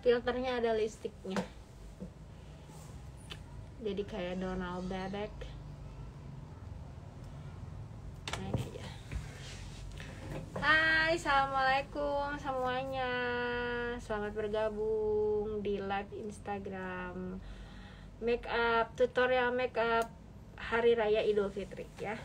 Filternya ada lipstiknya, jadi kayak Donald Bebek. Nah, ini aja. Hai, assalamualaikum semuanya, selamat bergabung di live Instagram makeup, tutorial makeup hari raya Idul Fitri ya.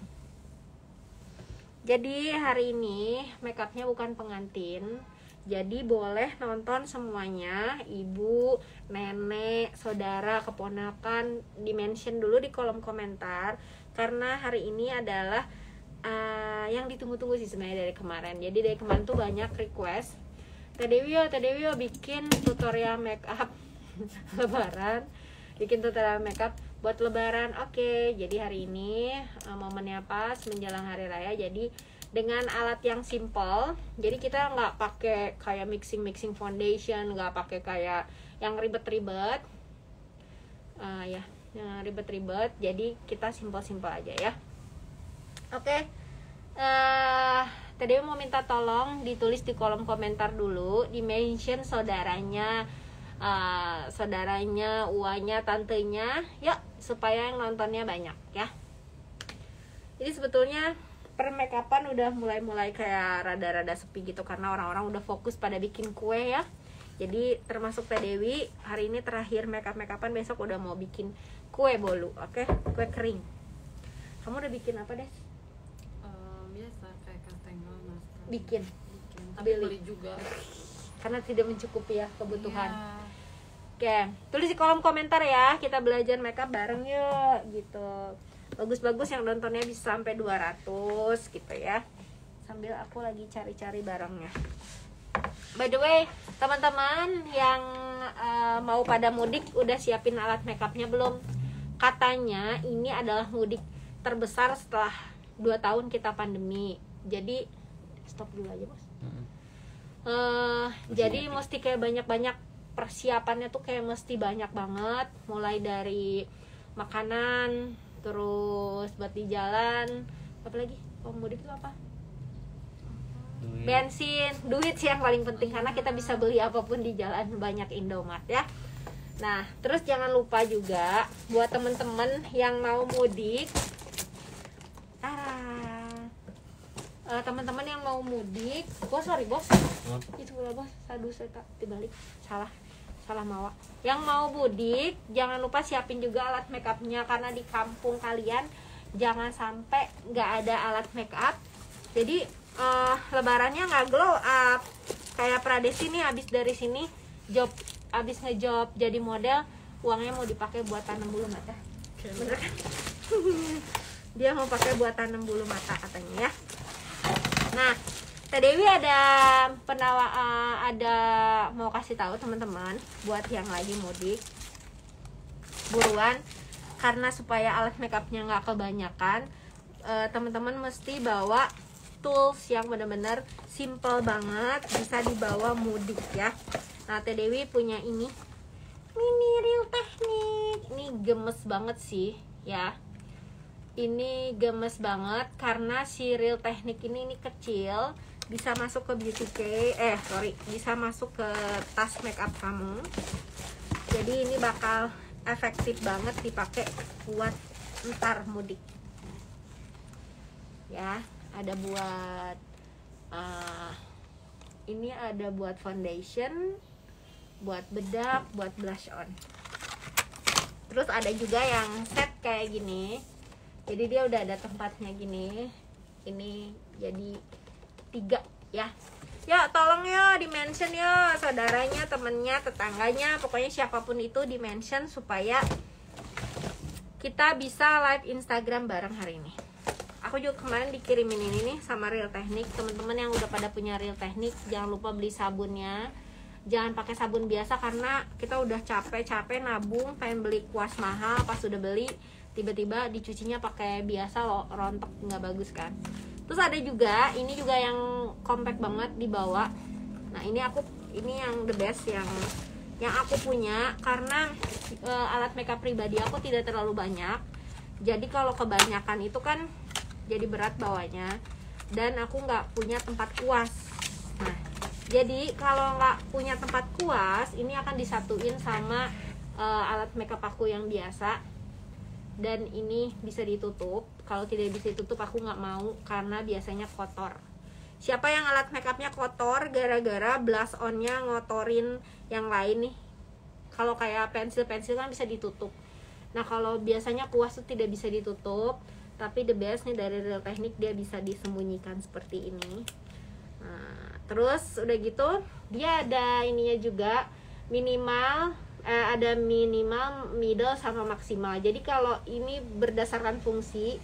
Jadi hari ini makeupnya bukan pengantin, jadi boleh nonton semuanya, ibu, nenek, saudara, keponakan, di-mention dulu di kolom komentar. Karena hari ini adalah yang ditunggu-tunggu sih sebenarnya dari kemarin. Jadi dari kemarin tuh banyak request, Teh Dewi yo bikin tutorial makeup lebaran, bikin tutorial makeup buat lebaran. Oke, jadi hari ini momennya pas menjelang hari raya, jadi dengan alat yang simple. Jadi kita nggak pakai kayak mixing foundation, nggak pakai kayak yang ribet-ribet yang ribet-ribet. Jadi kita simple aja ya. Oke, tadi mau minta tolong ditulis di kolom komentar dulu, di mention saudaranya, uanya, tantenya, yuk supaya yang nontonnya banyak ya. Jadi sebetulnya permakeupan udah mulai kayak rada-rada sepi gitu karena orang-orang udah fokus pada bikin kue ya. Jadi termasuk Teh Dewi hari ini terakhir makeupan, besok udah mau bikin kue bolu, oke? Kue kering. Kamu udah bikin apa deh? Biasa kayak kastengel, nastar. Bikin. Tapi beli juga karena tidak mencukupi ya kebutuhan. Iya. Oke, tulis di kolom komentar ya, kita belajar makeup bareng yuk gitu. Bagus-bagus yang nontonnya bisa sampai 200 gitu ya. Sambil aku lagi cari-cari barangnya. By the way, teman-teman yang mau pada mudik udah siapin alat makeupnya belum? Katanya ini adalah mudik terbesar setelah 2 tahun kita pandemi. Jadi stop dulu aja Bos. Jadi mesti kayak banyak-banyak persiapannya tuh, kayak mesti banyak banget, mulai dari makanan, terus buat di jalan, apa lagi? Mudik itu apa? Duit. Bensin, duit sih yang paling penting karena kita bisa beli apapun di jalan, banyak Indomart ya. Nah, terus jangan lupa juga buat temen-temen yang mau mudik, teman-teman yang mau mudik, bos itu lah bos, aduh saya dibalik salah mawa. Yang mau mudik jangan lupa siapin juga alat makeupnya karena di kampung kalian jangan sampai nggak ada alat makeup. Jadi lebarannya nggak glow up. Kayak Pradesi nih abis dari sini abis ngejob jadi model, uangnya mau dipakai buat tanam bulu mata. Bener kan? Dia mau pakai buat tanam bulu mata katanya ya. Nah, Teh Dewi ada mau kasih tahu teman-teman buat yang lagi mudik, buruan, karena supaya alat makeupnya nggak kebanyakan, teman-teman mesti bawa tools yang benar-benar simple banget, bisa dibawa mudik ya. Nah, Teh Dewi punya ini mini Real Technique, ini gemes banget sih ya. Ini gemes banget karena si Real Technique ini kecil, bisa masuk ke bisa masuk ke tas makeup kamu. Jadi ini bakal efektif banget dipakai buat ntar mudik. Ya, ada buat ini ada buat foundation, buat bedak, buat blush on. Terus ada juga yang set kayak gini. Jadi dia udah ada tempatnya gini. Ini jadi 3 ya. Ya tolong ya di mention ya saudaranya, temennya, tetangganya, pokoknya siapapun itu di mention supaya kita bisa live Instagram bareng hari ini. Aku juga kemarin dikirimin ini nih sama Real Technique. Teman-teman yang udah pada punya Real Technique jangan lupa beli sabunnya. Jangan pakai sabun biasa karena kita udah capek nabung pengen beli kuas mahal, pas udah beli tiba-tiba dicucinya pakai biasa loh, rontok, nggak bagus kan. Terus ada juga ini juga yang compact banget dibawa. Nah ini yang the best yang aku punya karena alat makeup pribadi aku tidak terlalu banyak. Jadi kalau kebanyakan itu kan jadi berat bawanya dan aku nggak punya tempat kuas. Nah Jadi kalau nggak punya tempat kuas, ini akan disatuin sama alat makeup aku yang biasa. Dan ini bisa ditutup. Kalau tidak bisa ditutup aku nggak mau karena biasanya kotor. Siapa yang alat makeupnya kotor gara-gara blush onnya ngotorin yang lain nih? Kalau kayak pensil kan bisa ditutup. Nah kalau biasanya kuas tuh tidak bisa ditutup. Tapi the best nih dari Real Technique, dia bisa disembunyikan seperti ini. Nah, terus udah gitu dia ada ininya juga, minimal ada minimal, middle, sama maksimal. Jadi kalau ini berdasarkan fungsi.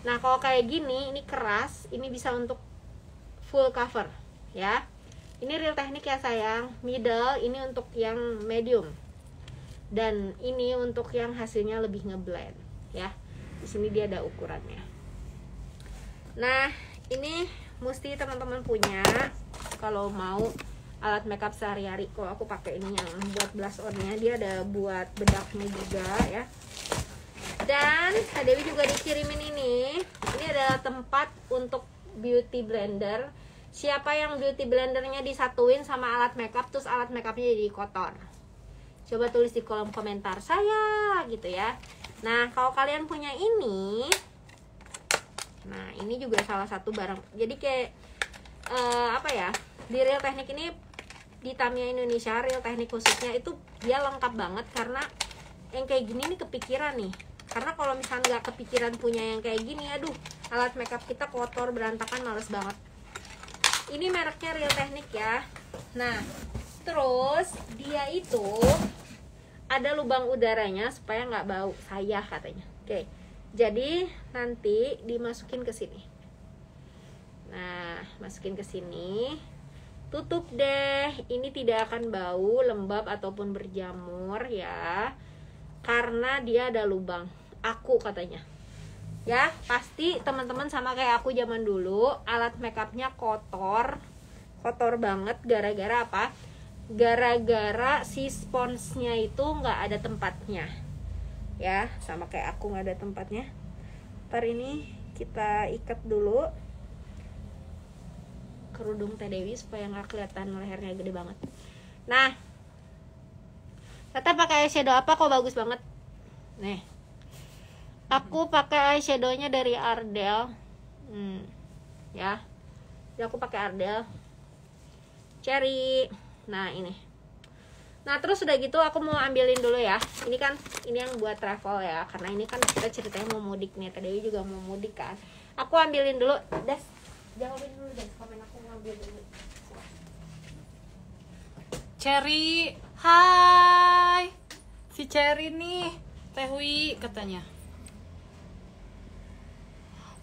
Nah kalau kayak gini, ini keras, ini bisa untuk full cover ya. Ini Real Technique ya sayang. Middle ini untuk yang medium, dan ini untuk yang hasilnya lebih ngeblend ya. Di sini dia ada ukurannya. Nah ini mesti teman-teman punya kalau mau alat makeup sehari-hari. Kalau aku pakai ini yang buat blush onnya, dia ada buat bedaknya juga ya. Dan Kak Dewi juga dikirimin ini adalah tempat untuk beauty blender. Siapa yang beauty blendernya disatuin sama alat makeup terus alat makeupnya jadi kotor? Coba tulis di kolom komentar saya gitu ya. Nah kalau kalian punya ini, nah ini juga salah satu barang. Jadi kayak apa ya, di Real Technique ini, di Tamiya Indonesia Real Technique khususnya itu dia lengkap banget. Karena yang kayak gini nih kepikiran nih. Karena kalau misalnya nggak kepikiran punya yang kayak gini, aduh alat makeup kita kotor berantakan, males banget. Ini mereknya Real Technique ya. Nah terus dia itu ada lubang udaranya supaya nggak bau saya katanya. Oke, jadi nanti dimasukin ke sini. Nah masukin ke sini, tutup deh. Ini tidak akan bau, lembab ataupun berjamur ya, karena dia ada lubang. Aku katanya ya, pasti teman-teman sama kayak aku zaman dulu, alat makeupnya kotor banget. Gara-gara apa? Gara-gara si sponsnya itu nggak ada tempatnya ya, sama kayak aku nggak ada tempatnya. Ntar ini kita ikat dulu kerudung Teh Dewi supaya nggak kelihatan lehernya gede banget. Nah Tata pakai eyeshadow apa kok bagus banget nih? Aku pakai eyeshadownya dari Ardell ya. Jadi aku pakai Ardell Cherry. Nah ini. Nah terus udah gitu aku mau ambilin dulu ya. Ini kan ini yang buat travel ya, karena ini kan kita ceritanya mau mudik nih. Tadi juga mau mudik kan. Aku ambilin dulu. Des, jawabin dulu Des, komen aku mau ambil dulu. Cherry, hai. Si Cherry nih, Teh Wi katanya.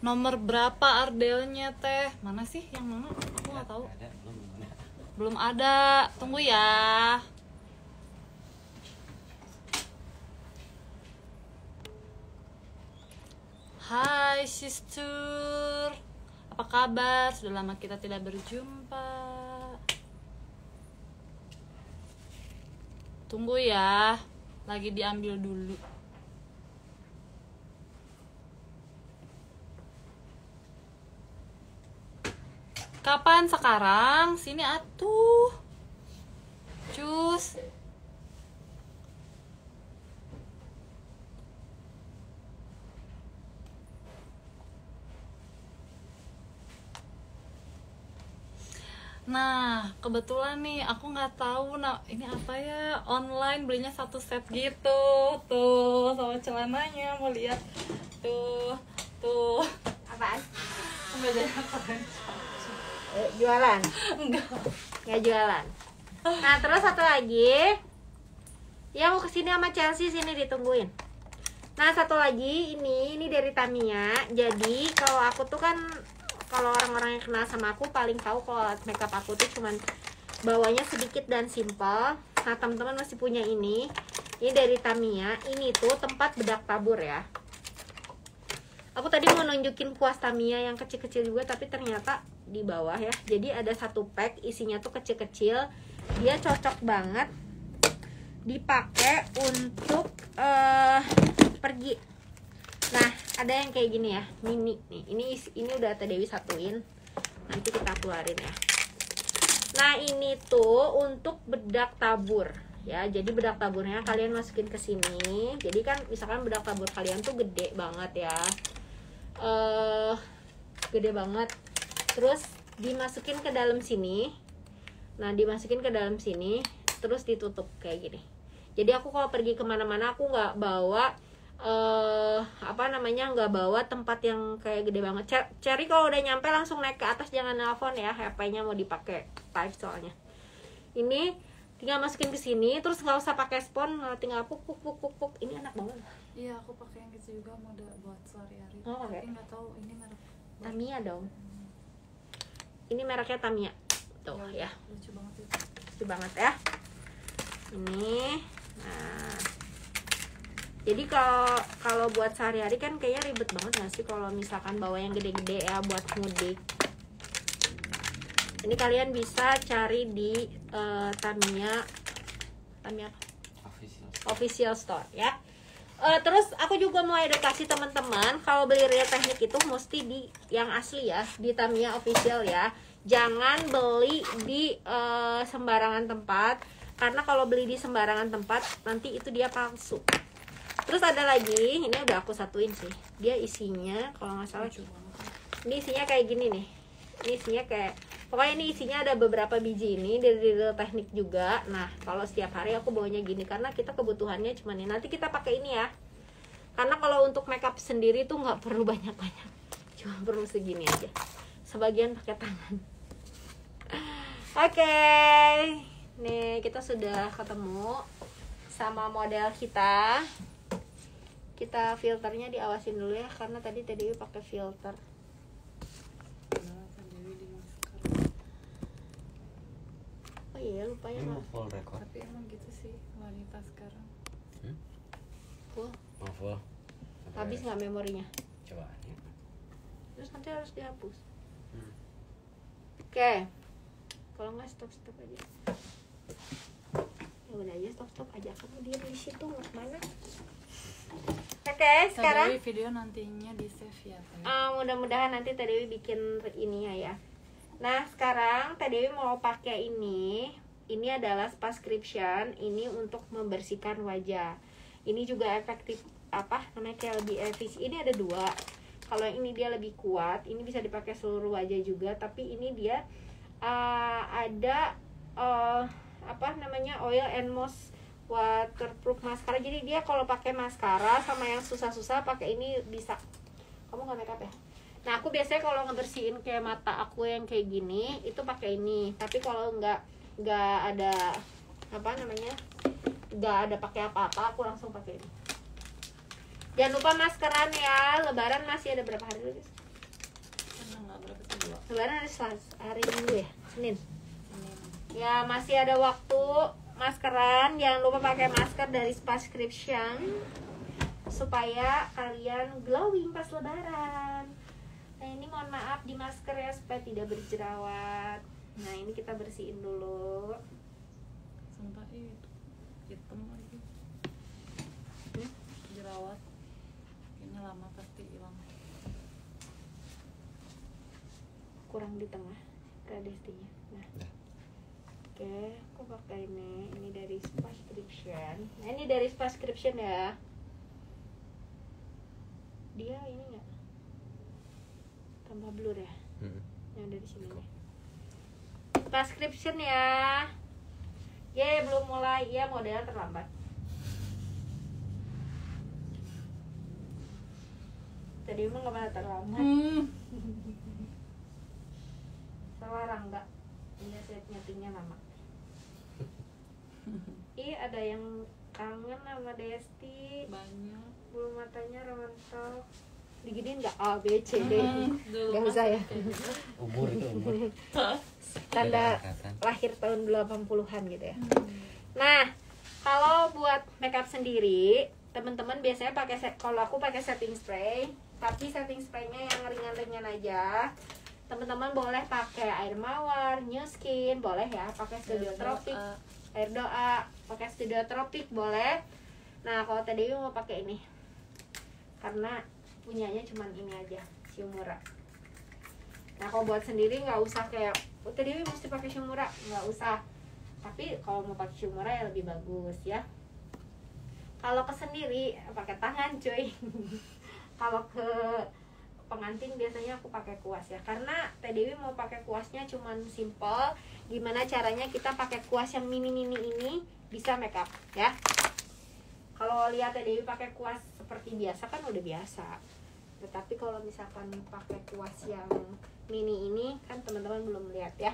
Nomor berapa Ardelnya Teh? Mana sih yang mana? Aku nggak tahu. Belum ada. Tunggu ya. Hai sister, apa kabar? Sudah lama kita tidak berjumpa. Tunggu ya, lagi diambil dulu. Kapan sekarang? Sini atuh. Cus. Nah, kebetulan nih aku nggak tahu ini apa ya, online belinya satu set gitu. Tuh, sama celananya mau lihat. Tuh. Apaan? Enggak apa Jualan? Nggak jualan. Nah terus satu lagi, ya mau kesini sama Chelsea, sini ditungguin. Nah satu lagi ini dari Tamiya. Jadi kalau aku tuh kan, kalau orang-orang yang kenal sama aku paling tahu kalau makeup aku tuh cuman bawahnya sedikit dan simple. Nah teman-teman masih punya ini dari Tamiya. Ini tuh tempat bedak tabur ya. Aku tadi mau nunjukin kuas Tamiya yang kecil-kecil juga, tapi ternyata di bawah ya. Jadi ada satu pack, isinya tuh kecil-kecil. Dia cocok banget dipakai untuk pergi. Nah ada yang kayak gini ya, mini nih. Ini udah Teh Dewi satuin, nanti kita keluarin ya. Nah ini tuh untuk bedak tabur ya. Jadi bedak taburnya kalian masukin ke sini. Jadi kan misalkan bedak tabur kalian tuh gede banget ya, gede banget. Terus dimasukin ke dalam sini. Nah dimasukin ke dalam sini, terus ditutup kayak gini. Jadi aku kalau pergi kemana-mana aku nggak bawa nggak bawa tempat yang kayak gede banget. Cherry kalau udah nyampe langsung naik ke atas, jangan nelpon ya, HP-nya mau dipakai live soalnya. Ini tinggal masukin ke sini, terus nggak usah pakai spons, tinggal puk. Ini enak banget. Iya, aku pakai yang gitu juga model buat sehari-hari. Oh, oke. Tapi nggak tahu ini merek Tamiya dong. Ini mereknya Tamiya. Tuh ya. Lucu banget itu. Lucu banget ya. Ini. Nah. Jadi kalau buat sehari-hari kan kayaknya ribet banget nggak sih kalau misalkan bawa yang gede-gede ya buat mudik. Ini kalian bisa cari di Tamiya apa? Official store ya. Terus aku juga mau edukasi teman-teman, kalau beli Real Technique itu mesti di yang asli ya, di Tamiya official ya. Jangan beli di sembarangan tempat, karena kalau beli di sembarangan tempat nanti itu dia palsu. Terus ada lagi, ini udah aku satuin sih. Dia isinya kalau nggak salah ini isinya kayak gini nih. Ini isinya kayak, pokoknya ini isinya ada beberapa biji ini dari Real Technique juga. Nah kalau setiap hari aku bawanya gini karena kita kebutuhannya cuma ini. Nanti kita pakai ini ya. Karena kalau untuk makeup sendiri tuh nggak perlu banyak-banyak, cuma perlu segini aja. Sebagian pakai tangan. Oke, nih kita sudah ketemu sama model kita. Kita filternya diawasin dulu ya, karena tadi Dewi pakai filter. Oh iya, lupa ya. Full record. Tapi emang gitu sih wanita sekarang. Full. Oh, full. Habis nggak memorinya? Coba. Terus nanti harus dihapus. Oke. Kalau nggak stop aja. Ya udah aja stop aja, kamu dia di situ mau kemana? Oke, sekarang Dewi video nantinya di save ya. mudah-mudahan nanti Teh Dewi bikin ininya ya. Nah sekarang Teh Dewi mau pakai ini. Ini adalah Subscription. Ini untuk membersihkan wajah. Ini juga efektif, kayak lebih efisien. Ini ada dua. Kalau yang ini dia lebih kuat, ini bisa dipakai seluruh wajah juga. Tapi ini dia ada oil and moist waterproof maskara. Jadi dia kalau pakai maskara sama yang susah-susah pakai ini bisa. Kamu nggak makeup ya? Nah aku biasanya kalau ngebersihin kayak mata aku yang kayak gini itu pakai ini. Tapi kalau nggak ada nggak ada pakai apa-apa, aku langsung pakai ini. Jangan lupa maskeran ya. Lebaran masih ada berapa hari lagi? Nggak berapa sih, 2. Lebaran ada hari Minggu ya, Senin. Ya masih ada waktu. Maskeran, jangan lupa pakai masker dari Subscription supaya kalian glowing pas lebaran. Nah ini mohon maaf di masker ya supaya tidak berjerawat. Nah ini kita bersihin dulu. Sumpah itu hitam lagi. Jerawat. Ini lama pasti hilang. Kurang di tengah ke destinya. Nah. Oke, aku pakai ini dari Subscription. Nah ini dari Subscription ya. Dia ini nggak tambah blur ya? Yang dari sini nih. Subscription ya. Belum mulai ya, model terlambat. Tadi emang nggak pernah terlambat. Selarang nggak? Iya, saya nyetingnya lama. Ada yang kangen sama Desti. Banyak. Bulu matanya rontok. Diginiin nggak? A, B, C, D. Nggak usah ya. Umur itu umur. Tanda lahir tahun 80-an gitu ya. Nah, kalau buat makeup sendiri, teman-teman biasanya pakai kalau aku pakai setting spray, tapi setting spraynya yang ringan-ringan aja. Teman-teman boleh pakai air mawar, New Skin, boleh ya, pakai Studio Tropic, air doa, pakai Studio Tropic boleh. Nah, kalau tadi mau pakai ini, karena punyanya cuman ini aja, Siumura. Nah, kalau buat sendiri nggak usah kayak Dewi mesti pakai Shumura, nggak usah. Tapi kalau mau pakai Shumura ya lebih bagus ya. Kalau ke sendiri pakai tangan cuy. Kalau ke pengantin biasanya aku pakai kuas ya, karena Teh Dewi mau pakai kuasnya cuman simple. Gimana caranya kita pakai kuas yang mini-mini ini bisa make up ya. Kalau lihat Teh Dewi pakai kuas seperti biasa kan udah biasa. Tetapi kalau misalkan pakai kuas yang mini ini kan teman-teman belum lihat ya.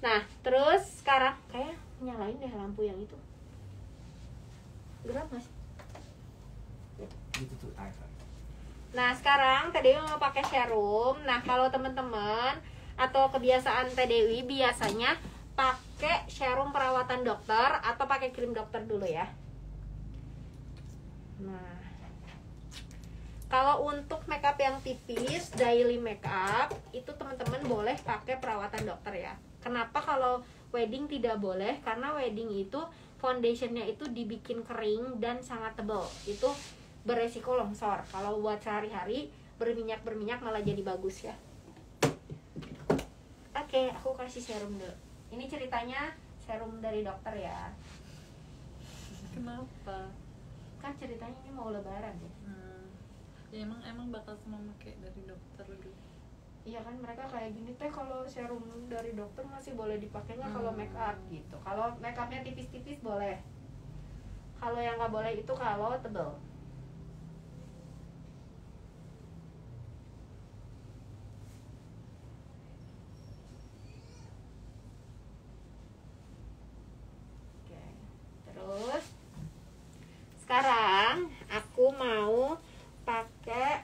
Nah, terus sekarang kayak nyalain deh lampu yang itu. Gerak Mas. Itu tuh air. Nah, sekarang Teh Dewi mau pakai serum. Nah, kalau teman-teman atau kebiasaan Teh Dewi biasanya pakai serum perawatan dokter atau pakai krim dokter dulu ya. Nah, kalau untuk makeup yang tipis, daily makeup, itu teman-teman boleh pakai perawatan dokter ya. Kenapa kalau wedding tidak boleh? Karena wedding itu foundationnya itu dibikin kering dan sangat tebal. Itu beresiko longsor. Kalau buat sehari-hari berminyak malah jadi bagus ya. Oke, aku kasih serum dulu. Ini ceritanya serum dari dokter ya. Kenapa? Kan ceritanya ini mau lebaran ya. Ya emang bakal semua pakai dari dokter dulu. Iya kan, mereka kayak gini teh, kalau serum dari dokter masih boleh dipakainya kalau make up gitu. Kalau make upnya tipis-tipis boleh. Kalau yang nggak boleh itu kalau tebel. Oke, terus sekarang aku mau pakai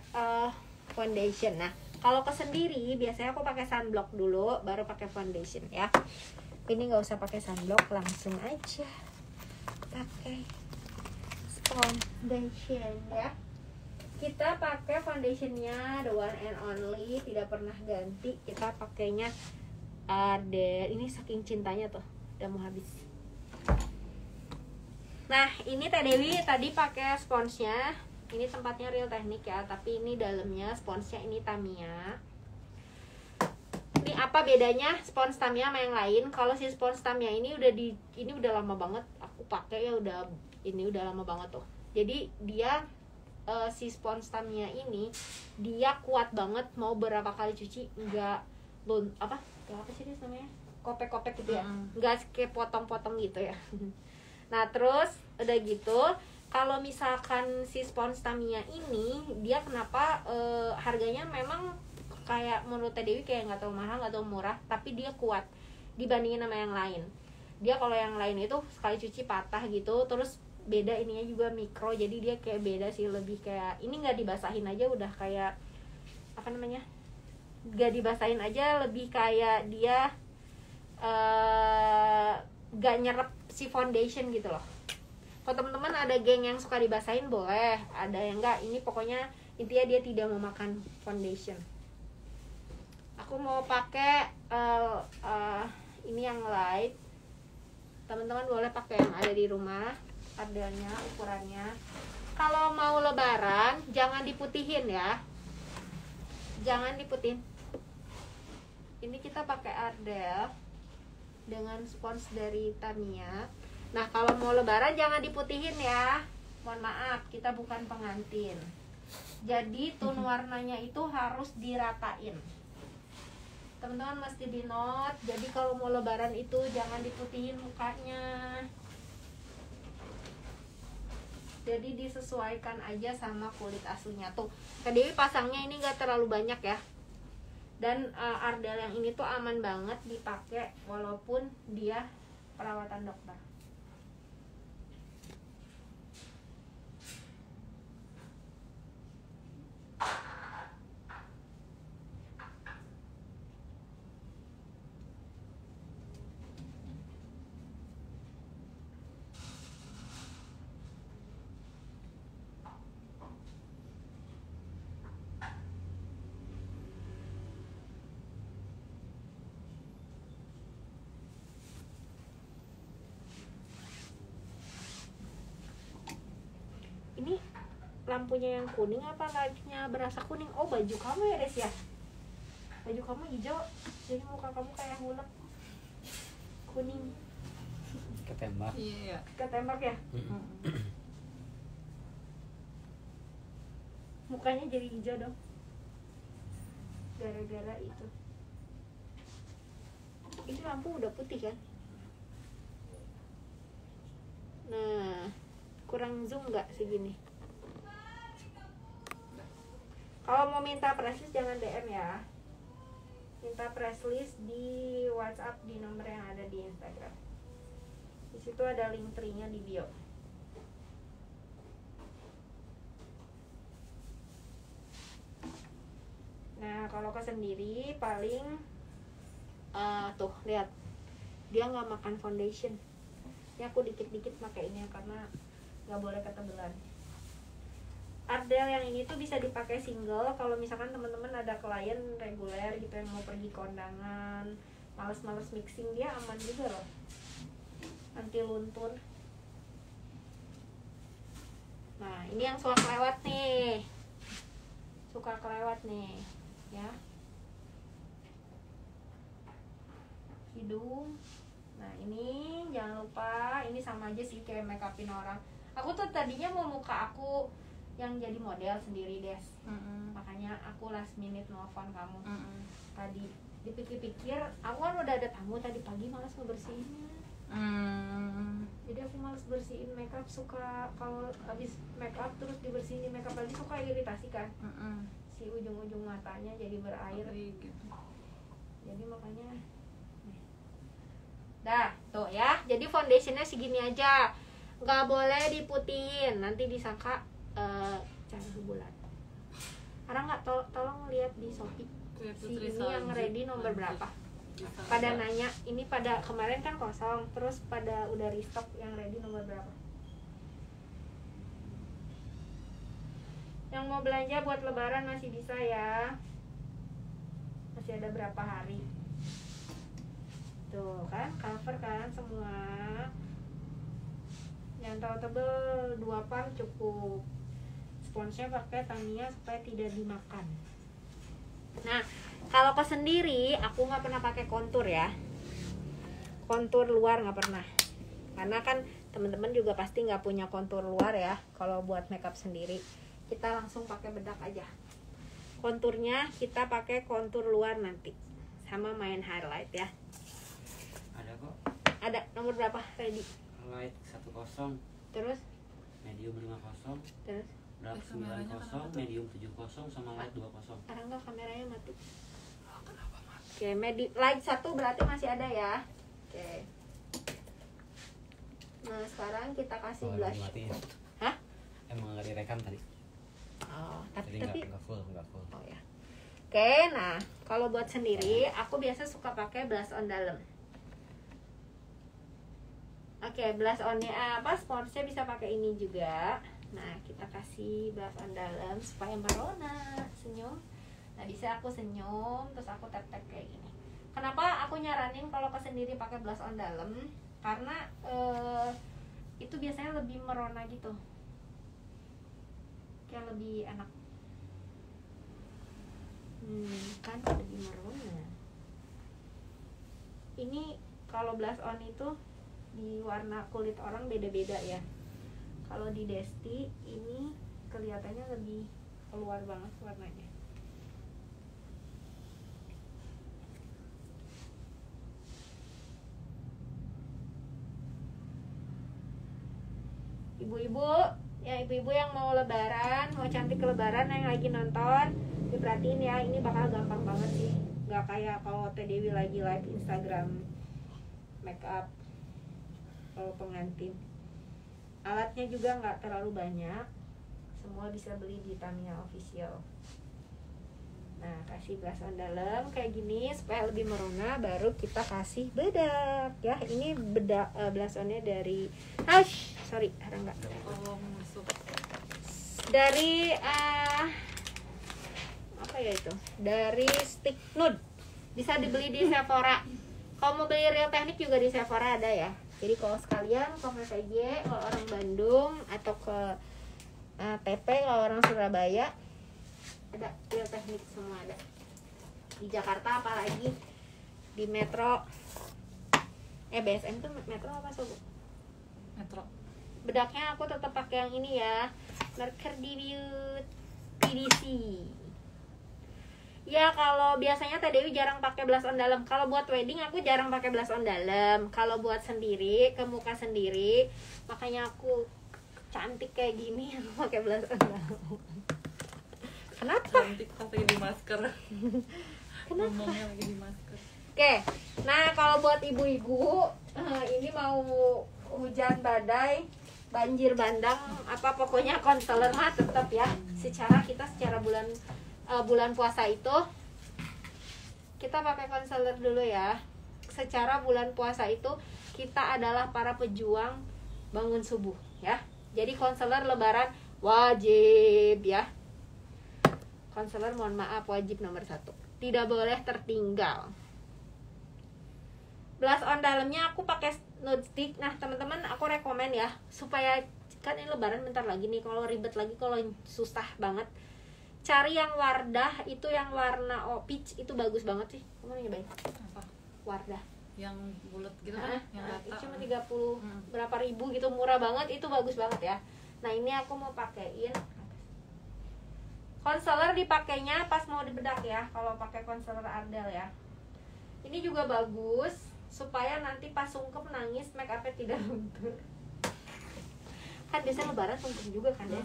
foundation. Nah, kalau ke sendiri biasanya aku pakai sunblock dulu baru pakai foundation ya. Ini nggak usah pakai sunblock, langsung aja pakai foundation ya. Kita pakai foundationnya the one and only, tidak pernah ganti. Kita pakainya Ardell. Ini saking cintanya tuh udah mau habis. Nah, ini Teh Dewi tadi pakai sponsnya. Ini tempatnya Real Technique ya, tapi ini dalamnya sponsnya ini Tamiya. Ini apa bedanya spons Tamiya sama yang lain? Kalau si spons Tamiya ini udah lama banget aku pakai ya, udah lama banget tuh. Jadi dia si spons Tamiya ini dia kuat banget, mau berapa kali cuci nggak apa sih ini namanya? Kopek-kopek gitu ya. Nggak kayak potong-potong gitu ya. Nah, terus udah gitu, kalau misalkan si spons Tamiya ini dia kenapa harganya memang kayak menurut Teh Dewi kayak nggak terlalu mahal, nggak terlalu murah, tapi dia kuat dibandingin sama yang lain. Dia kalau yang lain itu sekali cuci patah gitu. Terus beda ininya juga mikro, jadi dia kayak beda sih, lebih kayak ini nggak dibasahin aja udah kayak apa namanya, nggak dibasahin aja lebih kayak dia nggak nyerap si foundation gitu loh. Kalau teman-teman ada geng yang suka dibasahin boleh, ada yang enggak. Ini pokoknya intinya dia tidak memakan foundation. Aku mau pakai ini yang light. Teman-teman boleh pakai yang ada di rumah, adanya ukurannya. Kalau mau lebaran jangan diputihin ya, jangan diputihin. Ini kita pakai Ardell dengan spons dari Tamiya. Nah, kalau mau lebaran jangan diputihin ya. Mohon maaf, kita bukan pengantin. Jadi tone warnanya itu harus diratain. Teman-teman mesti di note. Jadi kalau mau lebaran itu jangan diputihin mukanya. Jadi disesuaikan aja sama kulit aslinya tuh. Kak Dewi pasangnya ini gak terlalu banyak ya. Dan Ardell yang ini tuh aman banget dipakai walaupun dia perawatan dokter. Ini lampunya yang kuning apa lightnya berasa kuning? Oh, baju kamu ya Des ya? Baju kamu hijau, Jadi muka kamu kayak hulek kuning. Ketembak. Iya. Ketembak ya? Mukanya jadi hijau dong. Gara-gara itu. Ini lampu udah putih kan? Nah, kurang zoom nggak segini? Kalau mau minta presslist jangan DM ya. Minta presslist di WhatsApp di nomor yang ada di Instagram. Di situ ada link tree-nya di bio. Nah, kalau ke sendiri paling tuh lihat dia nggak makan foundation. Ini aku dikit-dikit pakai ini karena nggak boleh ketebelan. Ardell yang ini tuh bisa dipakai single kalau misalkan teman-teman ada klien reguler gitu yang mau pergi kondangan, males-males mixing, dia aman juga loh, anti luntur. Nah ini yang suka kelewat nih, ya. Hidung, nah ini jangan lupa, ini sama aja sih kayak make upin orang. Aku tuh tadinya mau muka aku yang jadi model sendiri Des, makanya aku last minute nelfon kamu. Tadi dipikir-pikir, aku kan udah ada tamu tadi pagi, malas ngebersihinnya. Jadi aku malas bersihin makeup, suka kalau habis makeup terus dibersihin makeup lagi suka iritasi kan. Si ujung-ujung matanya jadi berair gitu. Jadi makanya dah tuh ya, jadi foundationnya segini aja, nggak boleh diputihin, nanti disangka cahaya bulan. Karena nggak tolong lihat di Shopee si ini yang ready nomor berapa. Pada nanya, ini pada kemarin kan kosong, terus pada udah restock yang ready nomor berapa. Yang mau belanja buat lebaran masih bisa ya, masih ada berapa hari. Tuh kan, cover kan semua. Yang tahu tebel 2 pump cukup. Sponsnya pakai Tamiya supaya tidak dimakan. Nah, kalau ke sendiri aku nggak pernah pakai kontur ya. Kontur luar nggak pernah. Karena kan teman-teman juga pasti nggak punya kontur luar ya. Kalau buat makeup sendiri, kita langsung pakai bedak aja. Konturnya kita pakai kontur luar nanti, sama main highlight ya. Ada kok. Ada nomor berapa ready? Light 10, Terus? medium 50, Terus? dark 90, medium 70, sama light 20. Enggak, kameranya mati. Oke, light 1 berarti masih ada ya. Oke. Nah, sekarang kita kasih blush. Hah? Emang nggak direkam tadi. Oh, Jadi tapi nggak full. oh ya. Oke, nah kalau buat sendiri aku biasa suka pakai blush on dalam. Oke, blush onnya apa? Sponsnya bisa pakai ini juga. Nah, kita kasih blush on dalam supaya merona, senyum. Nah, bisa aku senyum terus aku tap-tap kayak gini. Kenapa aku nyaranin kalau ke sendiri pakai blush on dalam? Karena itu biasanya lebih merona gitu. Kayak lebih enak. Kan lebih merona. Ini kalau blush on itu di warna kulit orang beda-beda ya. Kalau di Desti ini kelihatannya lebih keluar banget warnanya. Ibu-ibu, ya ibu-ibu yang mau lebaran, mau cantik lebaran yang lagi nonton, diperhatiin ya, ini bakal gampang banget sih. Gak kayak kalau Teh Dewi lagi live Instagram makeup kalau pengantin. Alatnya juga nggak terlalu banyak, semua bisa beli di Tamiya Official. Nah, kasih blush on dalam kayak gini supaya lebih merona, baru kita kasih bedak ya. Ini bedak blush onnya dari enggak. Oh, masuk. Dari apa ya itu? Dari Stick Nude. Bisa dibeli di Sephora. Kalau mau beli Real Technique juga di Sephora ada ya. Jadi kalau sekalian ke VPJ kalau orang Bandung atau ke TP kalau orang Surabaya ada Real Technique, semua ada. Di Jakarta apalagi di Metro. BSM tuh Metro apa Sobu? Metro. Bedaknya aku tetap pakai yang ini ya, Mercury Beauty PDC. Ya kalau biasanya Teh Dewi jarang pakai blush on dalam. Kalau buat wedding aku jarang pakai blush on dalam. Kalau buat sendiri, ke muka sendiri, makanya aku cantik kayak gini aku pakai blush on dalam. Kenapa? Cantik pas lagi di masker. Kenapa? Ngomongnya lagi di masker. Oke, nah kalau buat ibu-ibu ini mau hujan badai, banjir bandang, apa pokoknya concealer mah tetap ya. Secara bulan puasa itu kita pakai concealer dulu ya. Secara bulan puasa itu kita adalah para pejuang bangun subuh ya. Jadi concealer lebaran wajib ya. Concealer mohon maaf wajib nomor 1. Tidak boleh tertinggal. Blush on dalamnya aku pakai nude stick. Nah teman-teman aku rekomen ya, supaya kan ini lebaran bentar lagi nih, kalau ribet lagi, kalau susah banget, cari yang Wardah itu yang warna peach itu bagus banget sih. Kamu nyobain Apa? Wardah Yang bulat gitu kan? Yang rata. cuma 30 berapa ribu gitu, murah banget, itu bagus banget ya. Nah ini aku mau pakein concealer, dipakainya pas mau dibedak ya, kalau pakai concealer Ardell ya. Ini juga bagus supaya nanti pas sungkem nangis make upnya tidak luntur. Kan biasanya lebaran sungkem juga kan ya,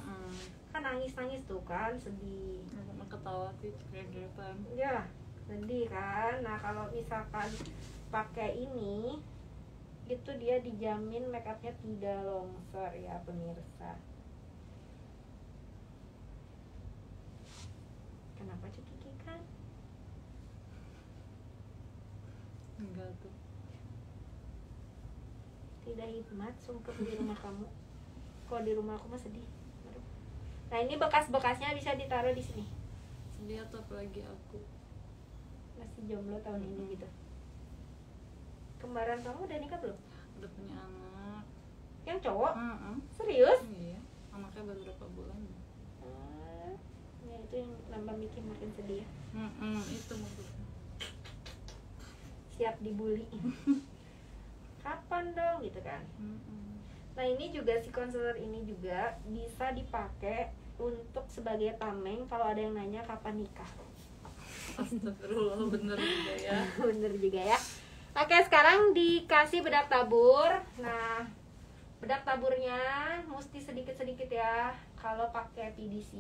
kan nangis tuh kan, sedih. Sama ketawa sih kegiatan. Ya sedih kan. Nah kalau misalkan pakai ini itu dia dijamin make upnya tidak longsor ya pemirsa. Kenapa cekikikan? Enggak tuh. Tidak hikmat sungkem di rumah kamu. Kalau di rumah aku mah sedih. Aduh. Nah ini bekas-bekasnya bisa ditaruh di sini. Sedih atau apalagi aku. Masih jomblo tahun ini gitu. Kembaran kamu udah nikah belum? Udah punya anak. Yang cowok? Heeh. Serius? Iya. Anaknya baru berapa bulan. Ya itu yang nambah bikin makin sedih ya. Itu maksudnya. Siap dibully. Kapan dong gitu kan. Nah ini juga si concealer ini juga bisa dipakai untuk sebagai tameng kalau ada yang nanya kapan nikah. Astagfirullah, bener juga ya. Bener juga ya. Oke sekarang dikasih bedak tabur. Nah bedak taburnya mesti sedikit-sedikit ya kalau pakai PDC.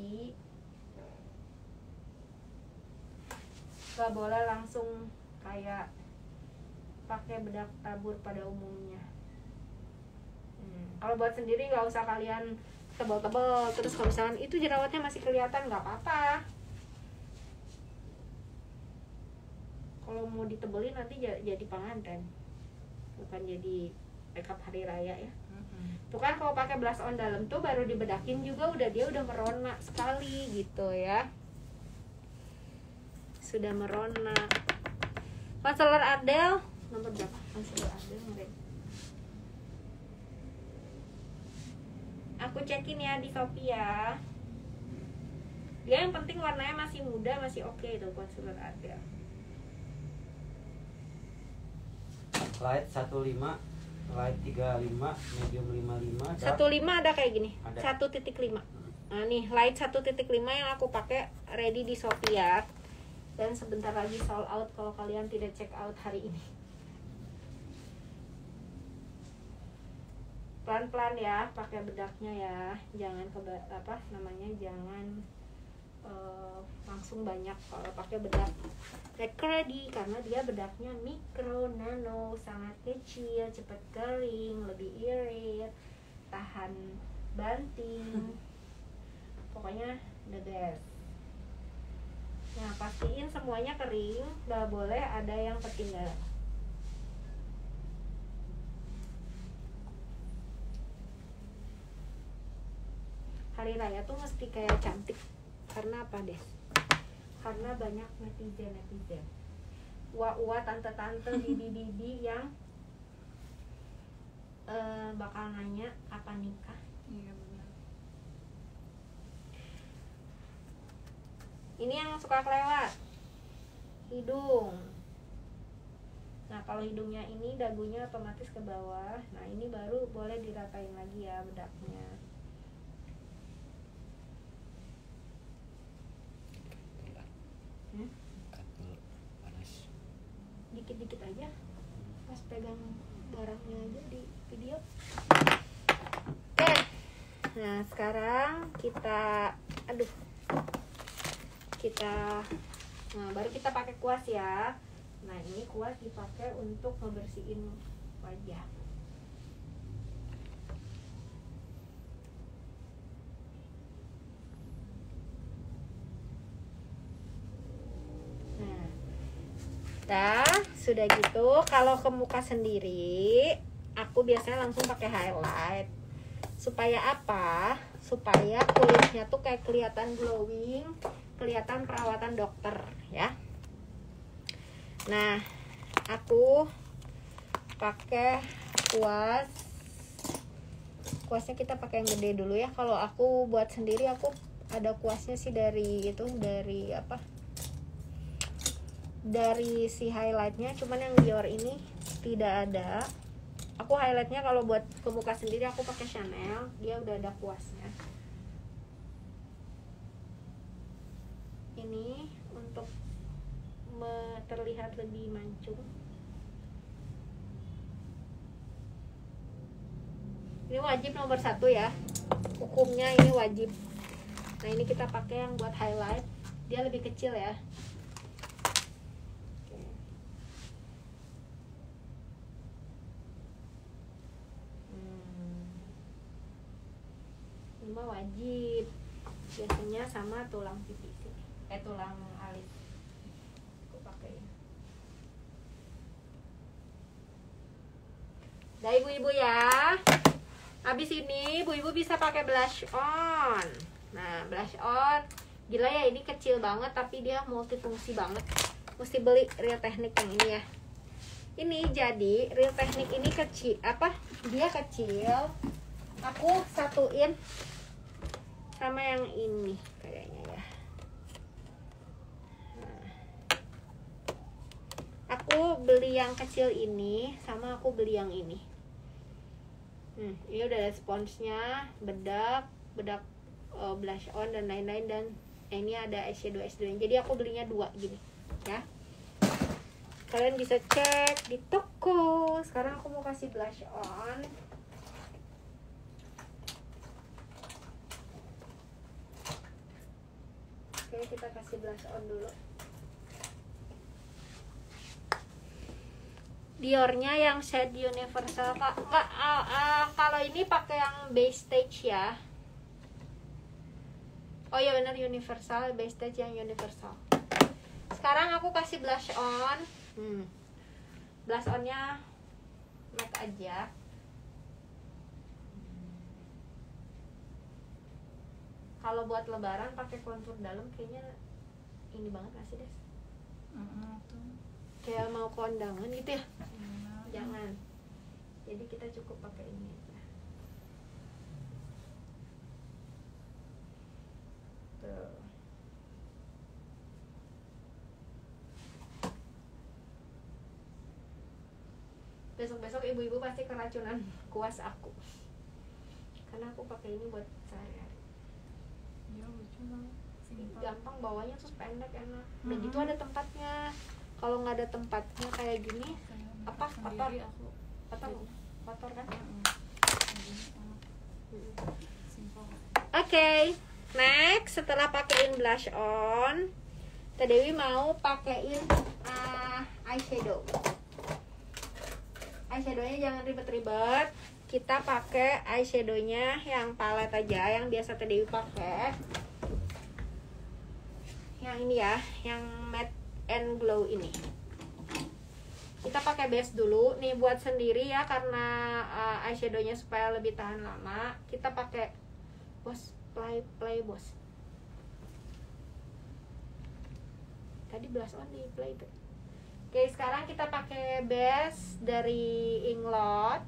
Gak boleh langsung kayak pakai bedak tabur pada umumnya. Kalau buat sendiri nggak usah kalian tebal-tebal, terus kalau misalkan itu jerawatnya masih kelihatan nggak apa-apa. Kalau mau ditebelin nanti jadi pengantin, bukan jadi makeup hari raya ya. Tuh kan kalau pakai blush on dalam tuh baru dibedakin juga dia udah merona sekali gitu ya. Sudah merona. Concealer Ardell nomor berapa? Concealer Ardell kemarin. Aku cekin ya di Shopee ya. Dia yang penting warnanya masih muda, masih oke itu concealer Ardell. Light 15, light 35, medium 55, 15 ada kayak gini. Ada. 1.5. Nah nih light 1.5 yang aku pakai ready di Shopee ya. Dan sebentar lagi sold out kalau kalian tidak check out hari ini. Pelan-pelan ya pakai bedaknya ya. Jangan jangan langsung banyak kalau pakai bedak ready, karena dia bedaknya mikro nano, sangat kecil, cepat kering, lebih irit, tahan banting. Pokoknya the best. Nah pastiin semuanya kering, gak boleh ada yang ketinggalan. Hari raya tuh mesti kayak cantik. Karena apa deh? Karena banyak netizen Ua-ua, tante-tante, bibi-bibi yang bakal nanya kapan nikah. Iya benar. Ini yang suka kelewat hidung. Nah kalau hidungnya ini dagunya otomatis ke bawah. Nah ini baru boleh diratain lagi ya bedaknya. Cut dulu, panas. Dikit-dikit aja pas pegang barangnya aja di video. Oke, nah sekarang kita nah baru kita pakai kuas ya. Nah ini kuas dipakai untuk ngebersihin wajah. Nah, sudah gitu, kalau ke muka sendiri, aku biasanya langsung pakai highlight. Supaya apa? Supaya kulitnya tuh kayak kelihatan glowing, kelihatan perawatan dokter, ya. Nah, aku pakai kuas. Kuasnya kita pakai yang gede dulu ya. Kalau aku buat sendiri, aku ada kuasnya sih dari si highlightnya, cuman yang Dior ini tidak ada. Aku highlightnya kalau buat ke muka sendiri aku pakai Chanel, dia udah ada kuasnya. Ini untuk terlihat lebih mancung. Ini wajib nomor 1 ya, hukumnya ini wajib. Nah ini kita pakai yang buat highlight, dia lebih kecil ya. Wajib biasanya sama tulang pipi sini, tulang alis aku pakai. Dah ibu-ibu ya, habis ini ibu-ibu bisa pakai blush on. Nah blush on gila ya, ini kecil banget tapi dia multifungsi banget. Mesti beli Real Technique yang ini ya. Ini jadi Real Technique ini kecil, dia kecil, aku satuin sama yang ini kayaknya ya. Nah, aku beli yang kecil ini sama aku beli yang ini. Ini udah ada sponsnya, bedak blush on dan lain-lain, dan ini ada eyeshadow. Jadi aku belinya 2 gini ya. Kalian bisa cek di toko. Sekarang aku mau kasih blush on. Oke, kita kasih blush on dulu. Diornya yang shade universal. Kalau ini pakai yang base stage ya. Oh ya benar, universal, base stage yang universal. Sekarang aku kasih blush on. Blush onnya matte aja. Kalau buat lebaran pakai kontur dalam kayaknya ini banget gak sih Des? Kayak mau kondangan gitu ya? Jangan. Jadi kita cukup pakai ini aja. Tuh. Besok-besok ibu-ibu pasti keracunan kuas aku, karena aku pakai ini buat sehari-hari. Ya lucu banget, gampang bawanya, terus pendek, enak. Udah gitu ada tempatnya. Kalau nggak ada tempatnya kayak gini, kotor kan? Oke, next setelah pakein blush on, Teh Dewi mau pakein eyeshadow. Eyeshadownya jangan ribet-ribet. Kita pakai eyeshadownya yang palette aja, yang biasa Teh Dewi pakai. Yang ini ya, yang matte and glow ini. Kita pakai base dulu. Nih buat sendiri ya, karena eyeshadownya supaya lebih tahan lama. Kita pakai play bos. Tadi blush on di play tuh. Oke, sekarang kita pakai base dari Inglot.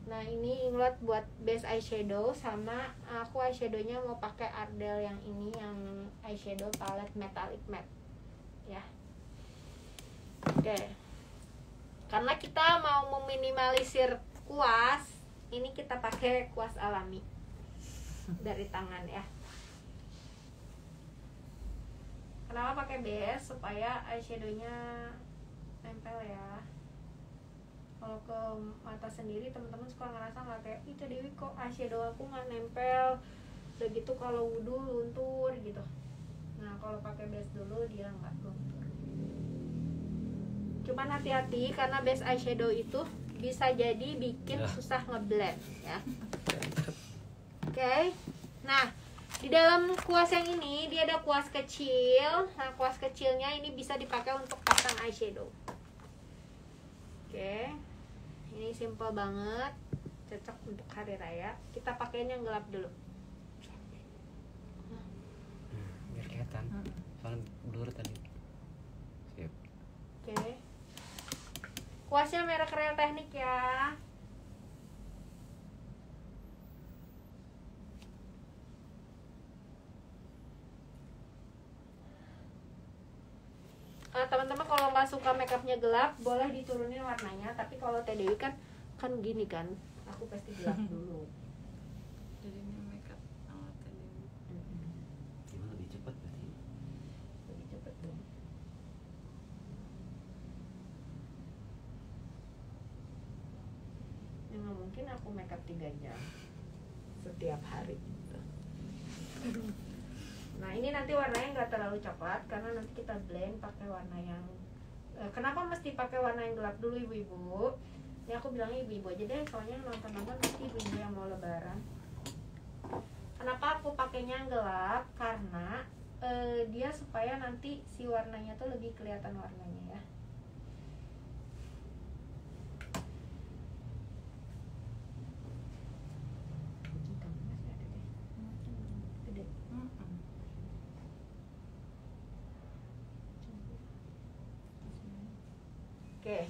Nah ini Inglot buat base eyeshadow, sama aku eyeshadownya mau pakai Ardell yang ini, yang eyeshadow palette metallic matte ya. Oke, Karena kita mau meminimalisir kuas, ini kita pakai kuas alami dari tangan ya. Kenapa pakai base? Supaya eyeshadownya nempel ya. Kalau ke mata sendiri teman-teman suka ngerasa nggak kayak itu Dewi kok eyeshadow aku nggak nempel, udah gitu kalau wudhu luntur gitu. Nah kalau pakai base dulu dia nggak luntur. Cuman hati-hati karena base eyeshadow itu bisa jadi bikin susah ngeblend ya. Oke. Nah di dalam kuas yang ini dia ada kuas kecil. Nah kuas kecilnya ini bisa dipakai untuk pasang eyeshadow. Oke. Ini simple banget, cocok untuk hari raya. Kita pakein yang gelap dulu. Biar kelihatan. Soalnya blur tadi. Siap. Oke. Kuasnya merek Real Technique ya. Teman-teman kalau nggak suka makeupnya gelap boleh diturunin warnanya, tapi kalau Teh Dewi kan gini kan, aku pasti gelap dulu. Jadi ini makeup ala tadi. Gimana lebih cepat berarti? Lebih cepet dong. Ya nggak mungkin aku makeup 3 jam setiap hari gitu. Nah ini nanti warnanya nggak terlalu coklat karena nanti kita blend pakai warna yang kenapa mesti pakai warna yang gelap dulu ibu-ibu? Ini aku bilangnya ibu-ibu aja deh, soalnya nonton-nonton nanti ibu-ibu yang mau lebaran. Kenapa aku pakainya yang gelap? Karena dia supaya nanti si warnanya tuh lebih kelihatan warnanya ya. Oke.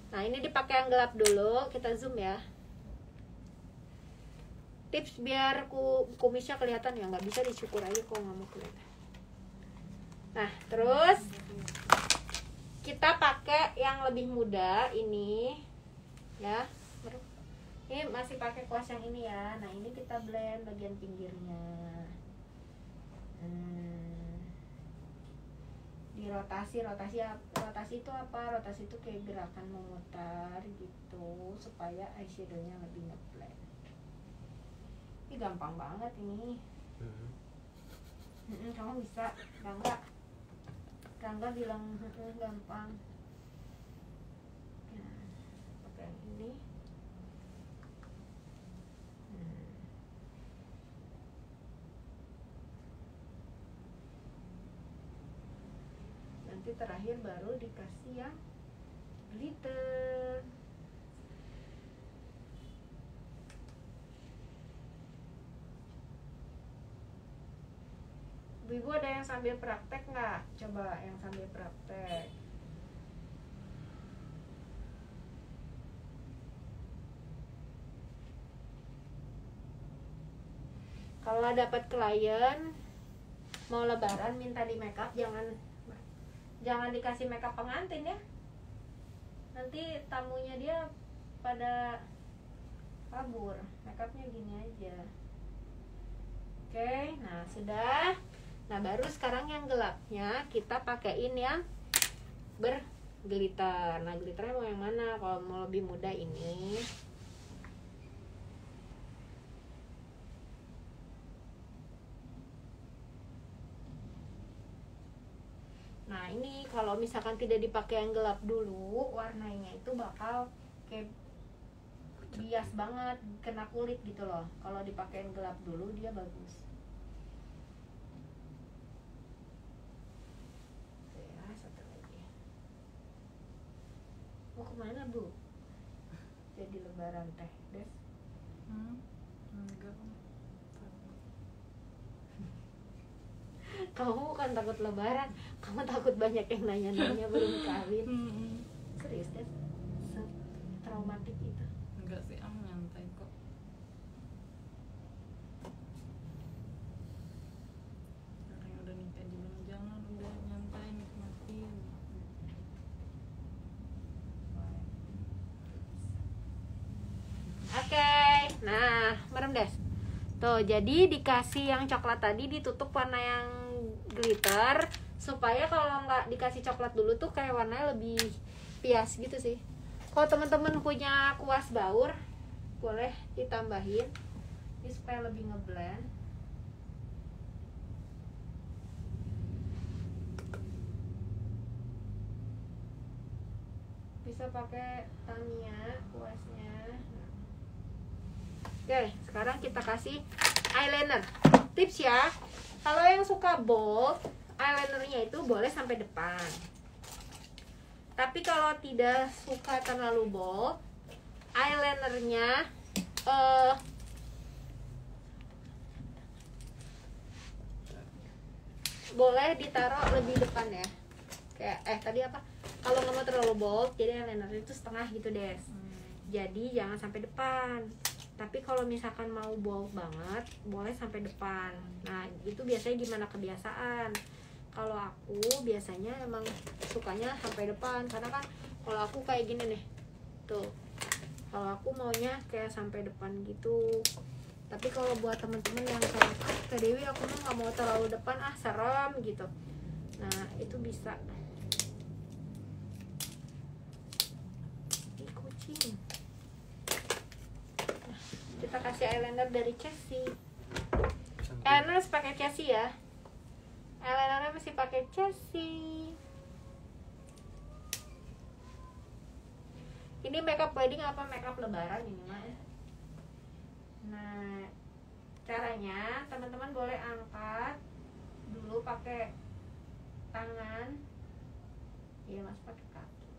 Nah, ini dipakai yang gelap dulu, kita zoom ya. Tips biar kumisnya kelihatan ya, nggak bisa dicukur aja kalau nggak mau kelihatan. Nah, terus kita pakai yang lebih muda ini ya. Ini masih pakai kuas yang ini ya. Nah, ini kita blend bagian pinggirnya. Dirotasi, rotasi itu apa? Rotasi itu kayak gerakan memutar gitu supaya eyeshadownya lebih ngeblend. Ini gampang banget ini. Kamu bisa, Rangga bilang gampang. Nah, pakai yang ini. Nanti terakhir baru dikasih yang glitter. Ibu ada yang sambil praktek nggak? Coba yang sambil praktek. Kalau dapat klien mau lebaran minta di makeup, jangan dikasih makeup pengantin ya. Nanti tamunya dia pada kabur. Makeupnya gini aja. Oke, nah sudah. Nah baru sekarang yang gelapnya kita pakein yang berglitter. Nah glitternya mau yang mana? Kalau mau lebih mudah ini. Nah ini kalau misalkan tidak dipakai yang gelap dulu, warnanya itu bakal kayak bias banget, kena kulit gitu loh. Kalau dipakai yang gelap dulu dia bagus. Mau kemana Bu? Jadi lebaran teh, Des? Enggak. Kamu bukan takut lebaran, kamu takut banyak yang nanya-nanya belum kawin. Serius Des? Traumatik itu? Enggak sih, aku nyantai kok. Orang yang udah nikah juga jangan udah nyantai nikmatin. serem Des. Tuh, jadi dikasih yang coklat tadi ditutup warna yang glitter supaya kalau nggak dikasih coklat dulu tuh kayak warnanya lebih pias gitu sih. Kalau teman-teman punya kuas baur boleh ditambahin ini supaya lebih ngeblend. Bisa pakai Tamiya kuasnya. Oke, sekarang kita kasih eyeliner. Tips ya, kalau yang suka bold, eyelinernya itu boleh sampai depan. Tapi kalau tidak suka terlalu bold, eyelinernya boleh ditaruh lebih depan ya. Kayak tadi apa? Kalau nggak mau terlalu bold, jadi eyeliner itu setengah gitu Des. Jadi jangan sampai depan. Tapi kalau misalkan mau bold banget, boleh sampai depan. Nah, itu biasanya gimana kebiasaan. Kalau aku biasanya emang sukanya sampai depan, karena kan kalau aku kayak gini nih. Tuh. Kalau aku maunya kayak sampai depan gitu. Tapi kalau buat temen-temen yang kayak Kak Dewi aku mah nggak mau terlalu depan, serem gitu. Nah, itu bisa. Ini kucing. Kita kasih eyeliner dari Chelsea. Eyeliner harus pakai Chelsea ya. Eyelinernya mesti pakai Chelsea. Ini makeup wedding apa makeup lebaran ini mah ya. Nah, caranya teman-teman boleh angkat dulu pakai tangan. Iya Mas, pakai kaki.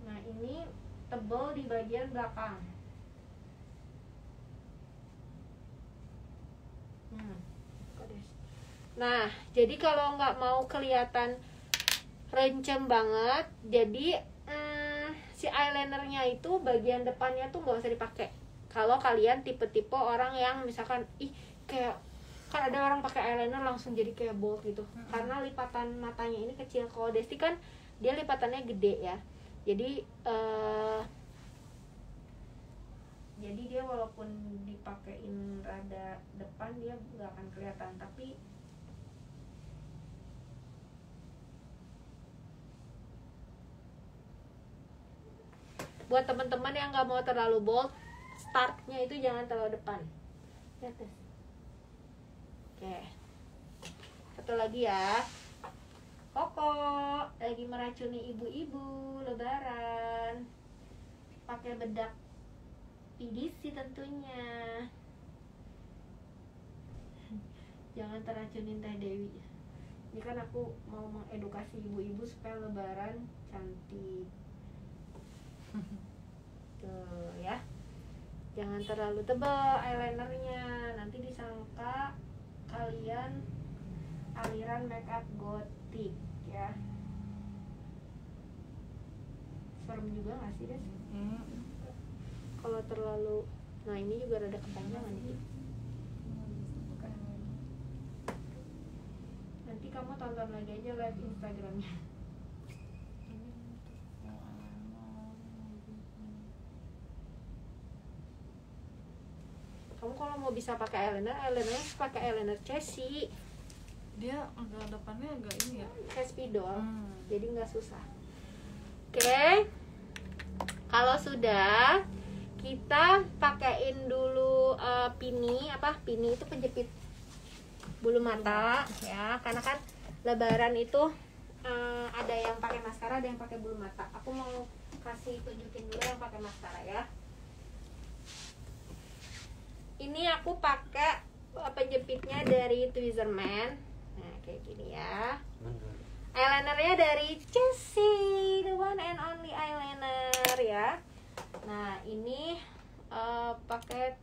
Nah, ini tebal di bagian belakang. Nah, jadi kalau nggak mau kelihatan rencem banget, jadi si eyelinernya itu bagian depannya tuh nggak usah dipakai. Kalau kalian tipe-tipe orang yang misalkan kayak kan ada orang pakai eyeliner langsung jadi kayak bold gitu, karena lipatan matanya ini kecil. Kalau Desti kan dia lipatannya gede ya, jadi dia walaupun dipakein rada depan dia nggak akan kelihatan. Tapi buat teman-teman yang nggak mau terlalu bold, startnya itu jangan terlalu depan. Lihat deh. Oke, satu lagi ya. Koko lagi meracuni ibu-ibu lebaran pakai bedak PDC tentunya. Jangan teracunin Teh Dewi. Ini kan aku mau mengedukasi ibu-ibu supaya lebaran cantik. Tuh ya, jangan terlalu tebal eyelinernya, nanti disangka kalian aliran makeup gotik ya. Serem juga nggak sih Des? Kalau terlalu, nah ini juga rada kepanjangan nih. Nanti kamu tonton lagi aja live Instagramnya. Kamu kalau mau bisa pakai eyeliner pakai eyeliner Chelsea. Dia agak depannya agak ini ya, Kayak spidol, jadi nggak susah. Oke, kalau sudah kita pakein dulu pini itu penjepit bulu mata ya, karena kan lebaran itu ada yang pakai maskara, ada yang pakai bulu mata. Aku mau kasih tunjukin dulu yang pakai maskara ya. Ini aku pakai penjepitnya dari Tweezerman. Nah, kayak gini ya. Eyelinernya dari Chelsea, the one and only eyeliner ya. Nah, ini pakai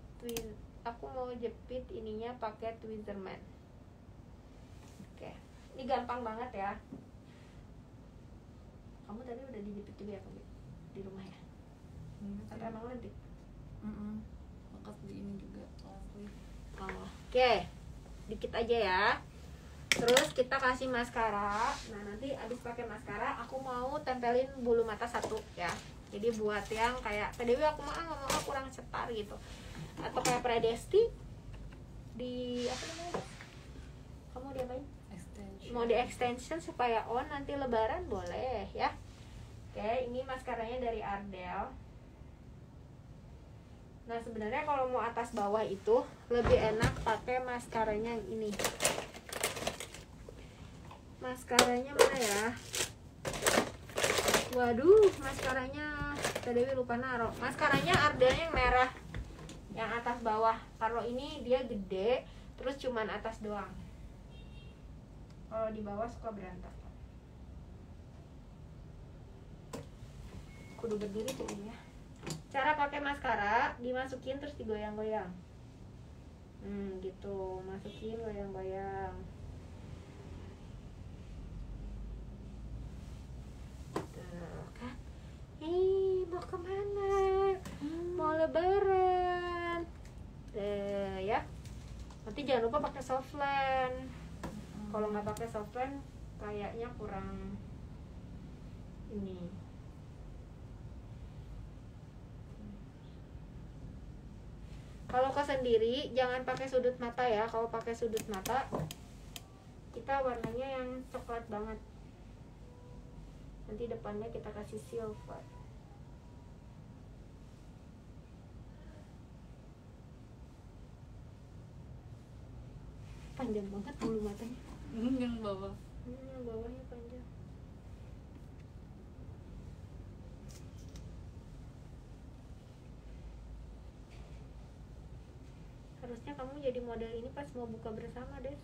aku mau jepit ininya pakai Tweezerman. Oke. Ini gampang banget ya. Kamu tadi udah dijepit juga ya, Kamu? Di rumah ya? Atau emang lentik? Bekas di ini juga. Oke, dikit aja ya. Terus kita kasih maskara. Nah, nanti abis pakai maskara aku mau tempelin bulu mata satu ya. Jadi buat yang kayak PDW aku nggak mau kurang cetar gitu, atau kayak Predesti di apa namanya, kamu diapain, mau di extension supaya on nanti lebaran boleh ya. Oke, ini maskaranya dari Ardell. Nah sebenarnya kalau mau atas bawah itu lebih enak pakai maskaranya yang ini. Maskaranya mana ya? Waduh, maskaranya tadi lupa naruh. Maskaranya Ardell yang merah, yang atas bawah. Kalau ini dia gede, terus cuman atas doang. Kalau di bawah suka berantakan. Kudu berdiri tuh ya. Cara pakai maskara, dimasukin terus digoyang-goyang. Gitu, masukin goyang-goyang. Mau kemana? Mau lebaran ya. Nanti jangan lupa pakai softland. Kalau nggak pakai softland kayaknya kurang ini. Kalau ke sendiri jangan pakai sudut mata ya. Kalau pakai sudut mata kita warnanya yang coklat banget. Nanti depannya kita kasih silver. Panjang banget bulu matanya. Yang bawah. Yang bawahnya panjang. Harusnya kamu jadi model ini pas mau buka bersama, Des.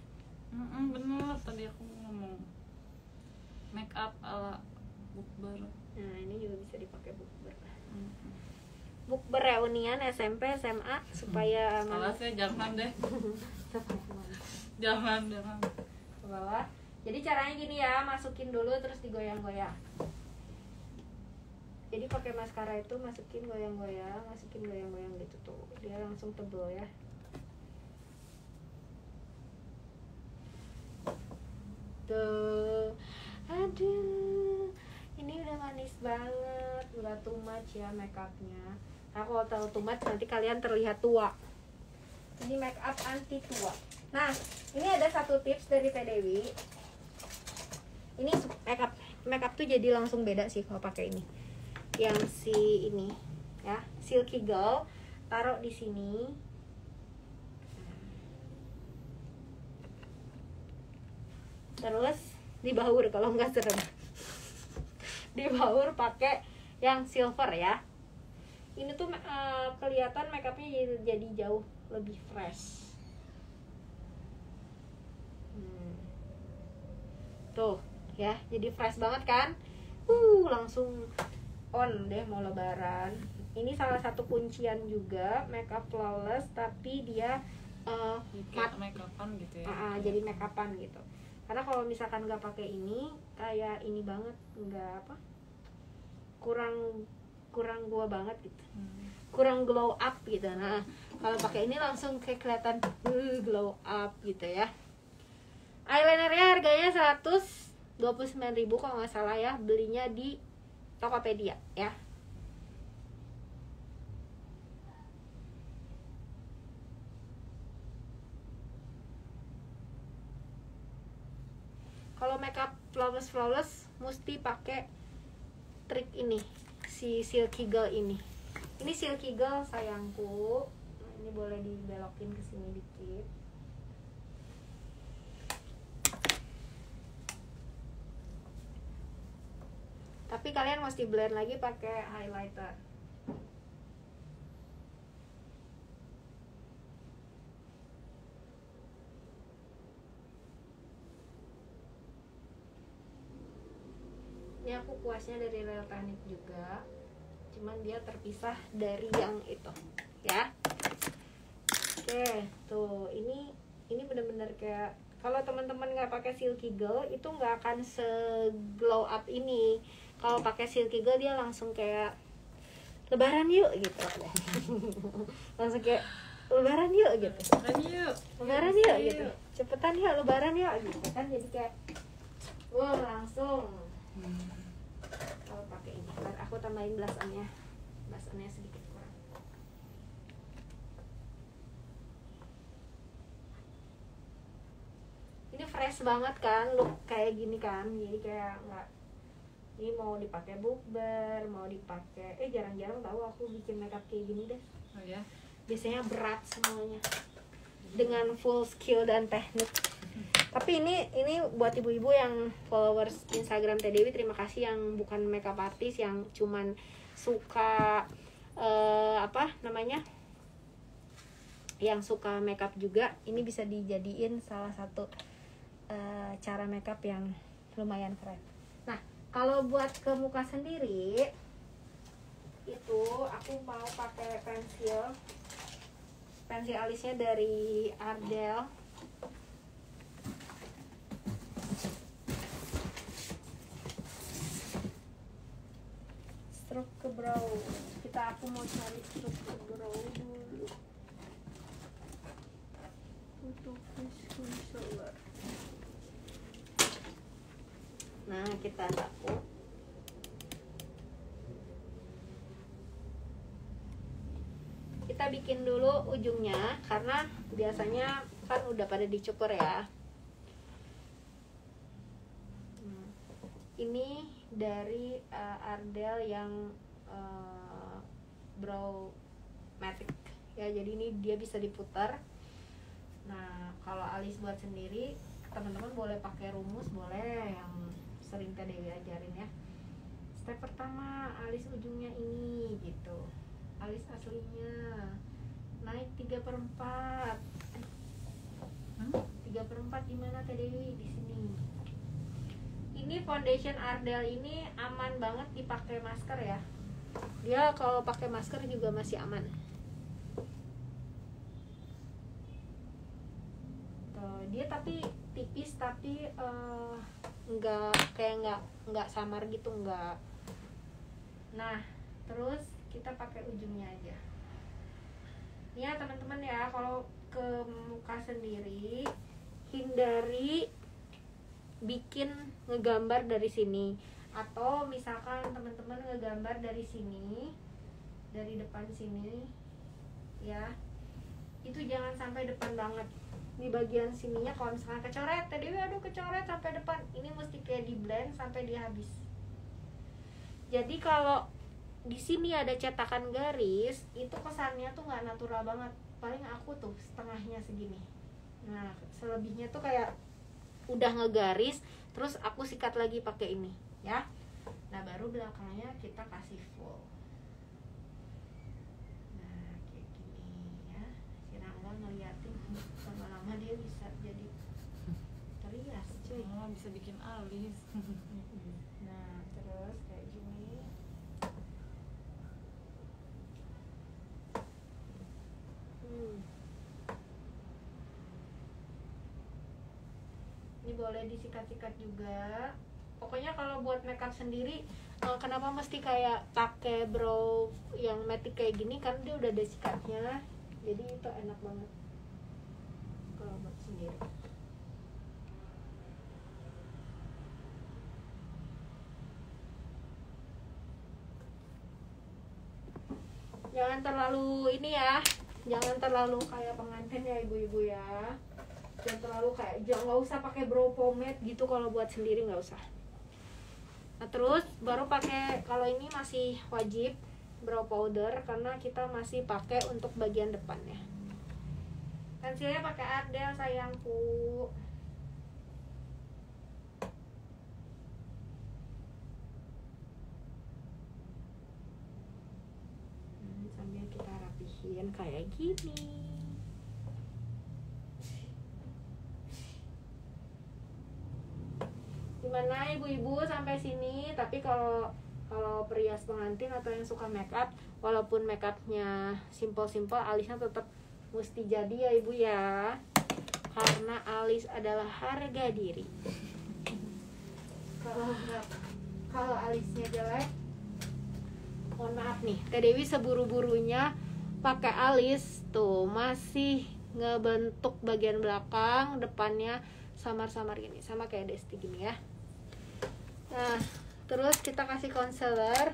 Bener, tadi aku ngomong make up ala bukber. Nah ini juga bisa dipakai bukber. Bukber reunian SMP SMA supaya Alasnya jangan deh. jangan ke bawah. Jadi caranya gini ya, masukin dulu terus digoyang-goyang. Jadi pakai maskara itu masukin goyang-goyang gitu tuh. Dia langsung tebel ya. Tuh. Aduh. Ini udah manis banget, nggak too much ya makeupnya. Nah kalau terlalu too much nanti kalian terlihat tua. Ini makeup anti tua. Nah ini ada satu tips dari Teh Dewi. Ini makeup tuh jadi langsung beda sih kalau pakai ini. Yang si ini ya, Silky Girl, taruh di sini. Terus di baur kalau nggak serem. Di baur pakai yang silver ya. Ini tuh kelihatan makeupnya jadi jauh lebih fresh. Tuh ya, jadi fresh banget kan? Langsung on deh mau lebaran. Ini salah satu kuncian juga makeup flawless, tapi dia kayak makeupan gitu ya. Jadi makeupan gitu. Karena kalau misalkan nggak pakai ini kayak ini banget, nggak apa, kurang gua banget gitu, kurang glow up gitu. Nah kalau pakai ini langsung kayak kelihatan glow up gitu ya. Eyelinernya harganya 129.000 kalau nggak salah ya, belinya di Tokopedia ya. Kalau makeup flawless mesti pakai trik ini, si Silky Girl ini. Ini Silky Girl sayangku. Nah, ini boleh dibelokin ke sini dikit. Tapi kalian mesti blend lagi pakai highlighter. Ini aku kuasnya dari Real Tanit juga, cuman dia terpisah dari yang itu ya. Oke tuh, ini bener-bener kayak kalau teman-teman nggak pakai Silky Girl itu nggak akan se-glow up ini. Kalau pakai Silky Girl dia langsung kayak lebaran yuk gitu. Langsung kayak lebaran yuk gitu. Lebaran yuk gitu. Cepetan ya lebaran yuk gitu kan, jadi kayak langsung. Kalau pakai ini, aku tambahin blush on-nya. Blush on-nya sedikit kurang. Ini fresh banget kan, look kayak gini kan. Jadi kayak nggak, ini mau dipakai bukber, mau dipakai jarang-jarang tahu aku bikin makeup kayak gini deh. Oh ya. Biasanya berat semuanya dengan full skill dan teknik. Tapi ini buat ibu-ibu yang followers Instagram Teh Dewi, terima kasih yang bukan makeup artist, yang cuman suka yang suka makeup juga. Ini bisa dijadiin salah satu cara makeup yang lumayan keren. Nah, kalau buat ke muka sendiri itu aku mau pakai pensil alisnya dari Ardell. Stroke ke brow. Aku mau cari stroke ke brow dulu untuk concealer. Nah, kita takut. Kita bikin dulu ujungnya karena biasanya kan udah pada dicukur ya. Ini dari Ardell yang brow matic ya, jadi ini dia bisa diputar. Nah, kalau alis buat sendiri, teman-teman boleh pakai rumus, boleh yang sering Teh Dewi ajarin ya. Step pertama, alis ujungnya ini gitu, alis aslinya naik 3/4. 3/4 gimana Teh Dewi di sini? Ini foundation Ardell ini aman banget dipakai masker ya. Dia kalau pakai masker juga masih aman. Tuh, dia tapi tipis, tapi nggak samar gitu, nggak. Nah, terus kita pakai ujungnya aja. Ya teman-teman ya, kalau ke muka sendiri hindari bikin ngegambar dari sini, atau misalkan teman-teman ngegambar dari sini, dari depan sini ya, itu jangan sampai depan banget. Di bagian sininya kalau misalkan kecoret, tadi aduh kecoret sampai depan, ini mesti kayak di blend sampai dia habis. Jadi kalau di sini ada cetakan garis, itu kesannya tuh nggak natural banget. Paling aku tuh setengahnya segini. Nah, selebihnya tuh kayak udah ngegaris, terus aku sikat lagi pakai ini ya. Nah, baru belakangnya kita kasih full. Nah, kayak gini ya. Si Rangga ngeliatin, lama-lama dia bisa jadi terias cuy. Oh, bisa bikin alis. Nah, terus kayak gini. Ini boleh disikat-sikat juga. Pokoknya kalau buat makeup sendiri, kenapa mesti kayak pakai brow yang matic kayak gini, kan dia udah ada sikatnya. Jadi itu enak banget kalau buat sendiri. Jangan terlalu ini ya, jangan terlalu kayak pengantin ya ibu-ibu ya. Jangan terlalu kayak, nggak usah pakai brow pomade gitu kalau buat sendiri, nggak usah. Nah, terus baru pakai, kalau ini masih wajib brow powder karena kita masih pakai untuk bagian depannya. Pensilnya pakai Ardell sayangku. Sambil kita rapihin kayak gini. Gimana ibu-ibu sampai sini? Tapi kalau perias pengantin atau yang suka make up, walaupun make upnya simple-simple, alisnya tetap mesti jadi ya ibu ya, karena alis adalah harga diri. Kalau alisnya jelek, mohon maaf nih, Teh Dewi seburu-burunya pakai alis tuh masih ngebentuk bagian belakang, depannya samar-samar gini, sama kayak Desti gini ya. Nah, terus kita kasih concealer.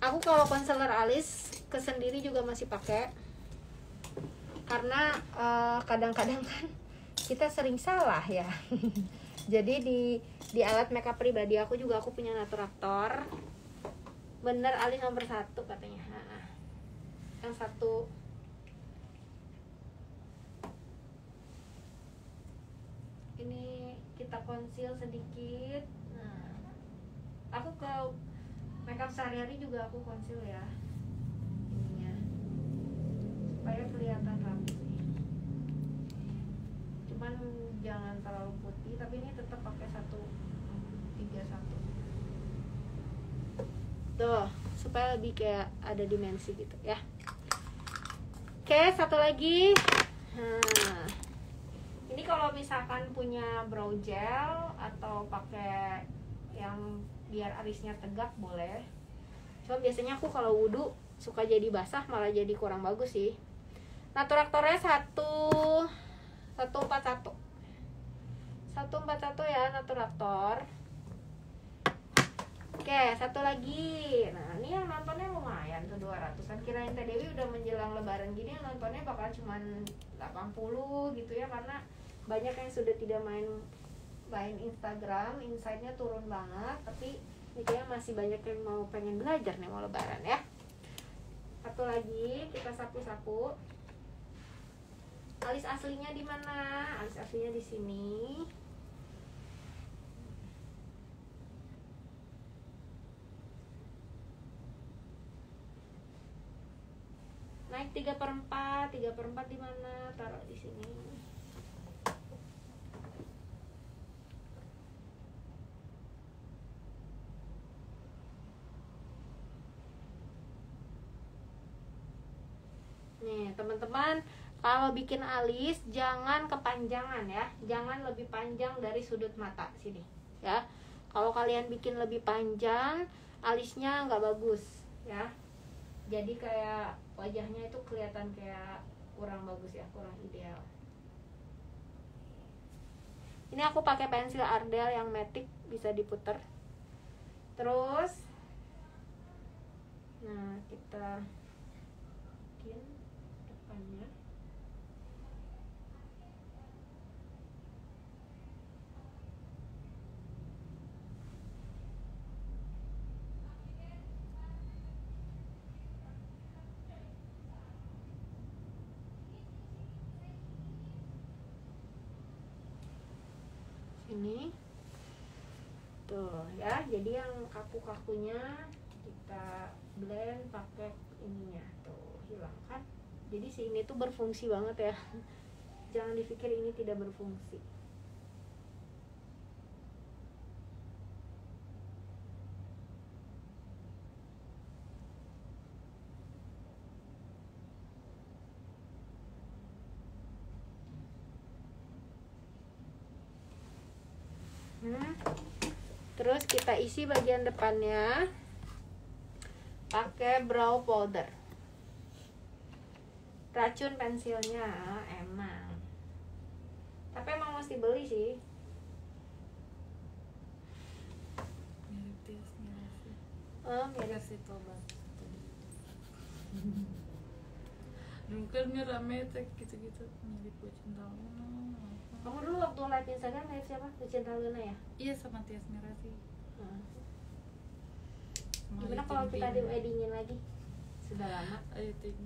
Aku kalau concealer alis ke sendiri juga masih pakai, karena kadang-kadang kan kita sering salah ya. Jadi di alat makeup pribadi aku juga aku punya Naturator. Bener alis nomor 1 katanya. Yang satu ini kita conceal sedikit. Nah, aku ke makeup sehari-hari juga aku conceal ya ininya, supaya kelihatan rapi. Cuman jangan terlalu putih, tapi ini tetap pakai 131 tuh, supaya lebih kayak ada dimensi gitu ya. Oke, satu lagi. Nah, ini kalau misalkan punya brow gel atau pakai yang biar alisnya tegak boleh. Cuma biasanya aku kalau wudhu suka jadi basah, malah jadi kurang bagus sih. Naturatornya 141 ya Naturator. Oke, satu lagi. Nah, ini yang nontonnya lumayan tuh 200-an. Kirain Teh Dewi udah menjelang lebaran gini yang nontonnya bakal cuman 80 gitu ya, karena banyak yang sudah tidak main Instagram, insight-nya turun banget. Tapi ini kayaknya masih banyak yang mau pengen belajar nih mau lebaran ya. Satu lagi, kita sapu-sapu. Alis aslinya di mana? Alis aslinya di sini. Naik 3/4 di mana? Taruh di sini. Nih, teman-teman, kalau bikin alis jangan kepanjangan ya. Jangan lebih panjang dari sudut mata sini, ya. Kalau kalian bikin lebih panjang, alisnya nggak bagus, ya. Jadi kayak wajahnya itu kelihatan kayak kurang bagus ya, kurang ideal. Ini aku pakai pensil Ardell yang matic, bisa diputer. Terus, nah kita bikin depannya. Ini tuh ya, jadi yang kaku-kakunya kita blend pakai ininya tuh, hilangkan. Jadi si ini tuh berfungsi banget ya, jangan dipikir ini tidak berfungsi. Terus kita isi bagian depannya pakai brow powder. Racun pensilnya emang, tapi emang mesti beli sih. Mirip tiasnya sih. Mirip Kasih tobat. Dulu kan ini rame teh gitu-gitu mirip Cinta Luna. Kamu dulu waktu live Instagram live siapa? Cinta Luna ya? Iya, sama Tias Mira sih. Gimana kalau kita di weddingin lagi? Sudah lama. Ayo ting.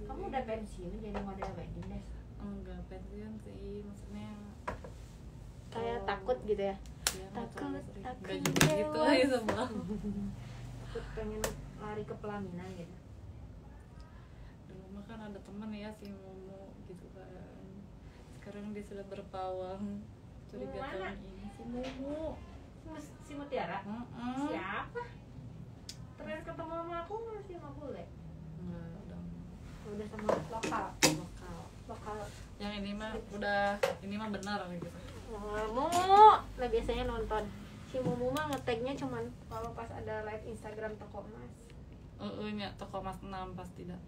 Kamu udah pensiun jadi model wedding deh? Enggak pensiun sih, maksudnya Kayak takut gitu ya? ya, Takut aku enggak gitu aja sama. Takut pengen lari ke pelaminan gitu. Dulu mah kan ada temen ya si Momo gitu kan. Sekarang dia sudah berpawang. Curiga tahun ini si Momo. Si Mutiara? Siapa? Terakhir ketemu sama aku masih sama bule. Enggak, Udah sama lokal. Yang ini mah benar gitu. Momo, lah biasanya nonton. Si Momo mah ngetagnya cuman kalau pas ada live Instagram toko emas. Nya toko emas 6 pasti dah.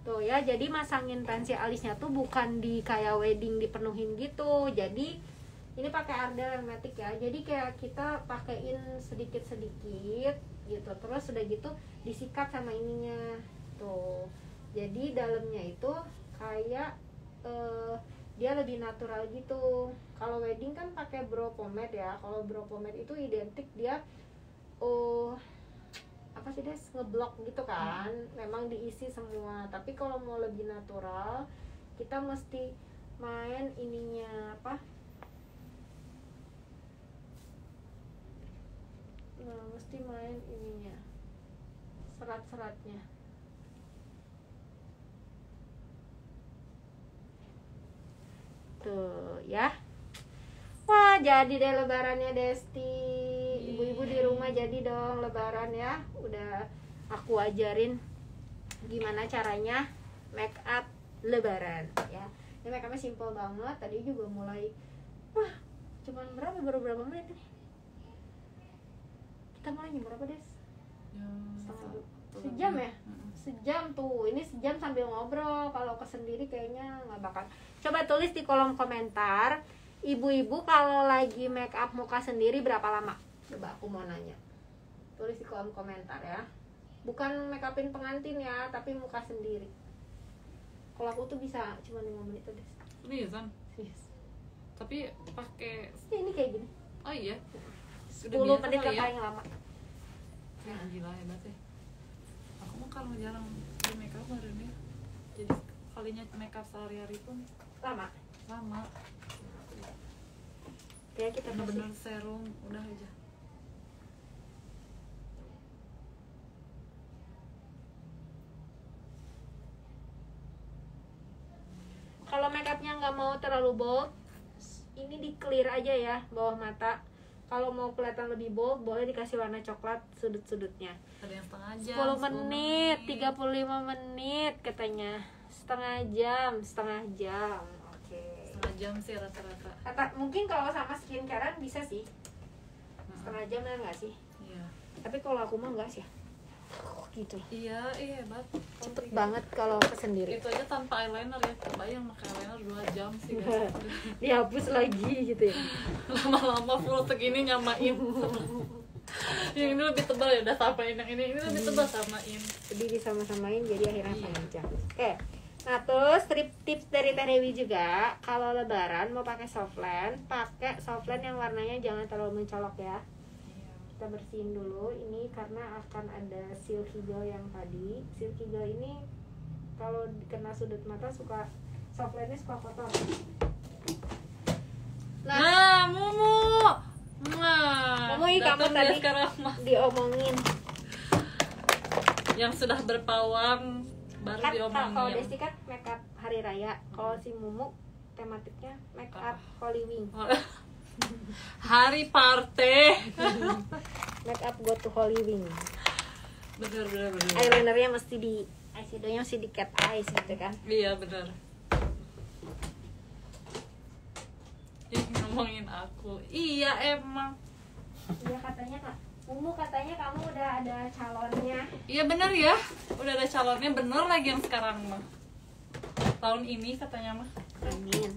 Tuh ya, jadi masangin pensil alisnya tuh bukan di kayak wedding dipenuhin gitu. Jadi Ini pakai Ardell Hermetic ya. Jadi kayak kita pakein sedikit-sedikit gitu. Terus udah gitu disikat sama ininya. Tuh. Jadi dalamnya itu kayak dia lebih natural gitu. Kalau wedding kan pakai brow pomade ya. Kalau brow pomade itu identik dia apa sih Des, ngeblok gitu kan, memang diisi semua. Tapi kalau mau lebih natural kita mesti main ininya apa, nah mesti main ininya serat-seratnya. Tuh ya. Wah, jadi deh lebarannya Desti. Ibu-ibu di rumah jadi dong lebaran ya. Udah aku ajarin gimana caranya make up lebaran ya. Ini make upnya simple banget. Tadi juga mulai cuman baru berapa menit nih? Kita mulai jam berapa, Des? Sejam ya? Sejam tuh. Ini sejam sambil ngobrol. Kalau ke sendiri kayaknya nggak bakal. Coba tulis di kolom komentar, ibu-ibu kalau lagi make up muka sendiri berapa lama? Coba aku mau nanya. Tulis di kolom komentar ya. Bukan make upin pengantin ya, tapi muka sendiri. Kalau aku tuh bisa cuma 5 menit tuh, Des. Seriusan? Yes. Tapi pakai Ya, ini kayak gini. oh iya. 10 menit kali paling lama. Ya, gila hebat ya. Aku mah kalau jarang di make up hari ini. Jadi kalinya make up sehari-hari pun Lama. Kayak kita bener-bener serum udah aja. Kalau make upnya nggak mau terlalu bold, ini di clear aja ya bawah mata. Kalau mau kelihatan lebih bold, boleh dikasih warna coklat sudut-sudutnya. Ada yang setengah jam, 10 menit, 35 menit katanya. Setengah jam. Oke. setengah jam sih rata-rata. Mungkin kalau sama skincarean bisa sih. Setengah jam ya nggak sih? Iya. Tapi kalau aku mah nggak sih ya. Gitu. Iya hebat. Cepet banget kalau ke sendiri. Itu aja tanpa eyeliner ya. Kebayang pakai eyeliner 2 jam sih guys. Dihapus lagi gitu ya. Lama-lama full segini nyamain. Yang ini lebih tebal ya, udah samain yang ini lebih tebal samain. Jadi disama-samain jadi akhirnya panjang. Oke. Nah, terus tips dari Teh Dewi juga, kalau lebaran mau pakai softland, pakai softland yang warnanya jangan terlalu mencolok ya. Kita bersihin dulu ini karena akan ada silky gel yang tadi. Silky gel ini kalau kena sudut mata softlandnya suka kotor. Nah, Mumu. Mumu, kamu tadi diomongin. Yang sudah berpawang baru Kan diomongin. kalau Desti kan make up hari raya, kalau si Mumu tematiknya make up Holy Wing. Hari party. Make up go to Holy Wing. Bener. Eyelinernya mesti eyeshadow-nya mesti di cat eyes gitu kan. Iya bener. Ih, ngomongin aku. Iya emang. Iya katanya Kak Mumu, katanya kamu udah ada calonnya. Iya bener ya. Udah ada calonnya, bener lagi yang sekarang mah. Tahun ini katanya mah. Amin.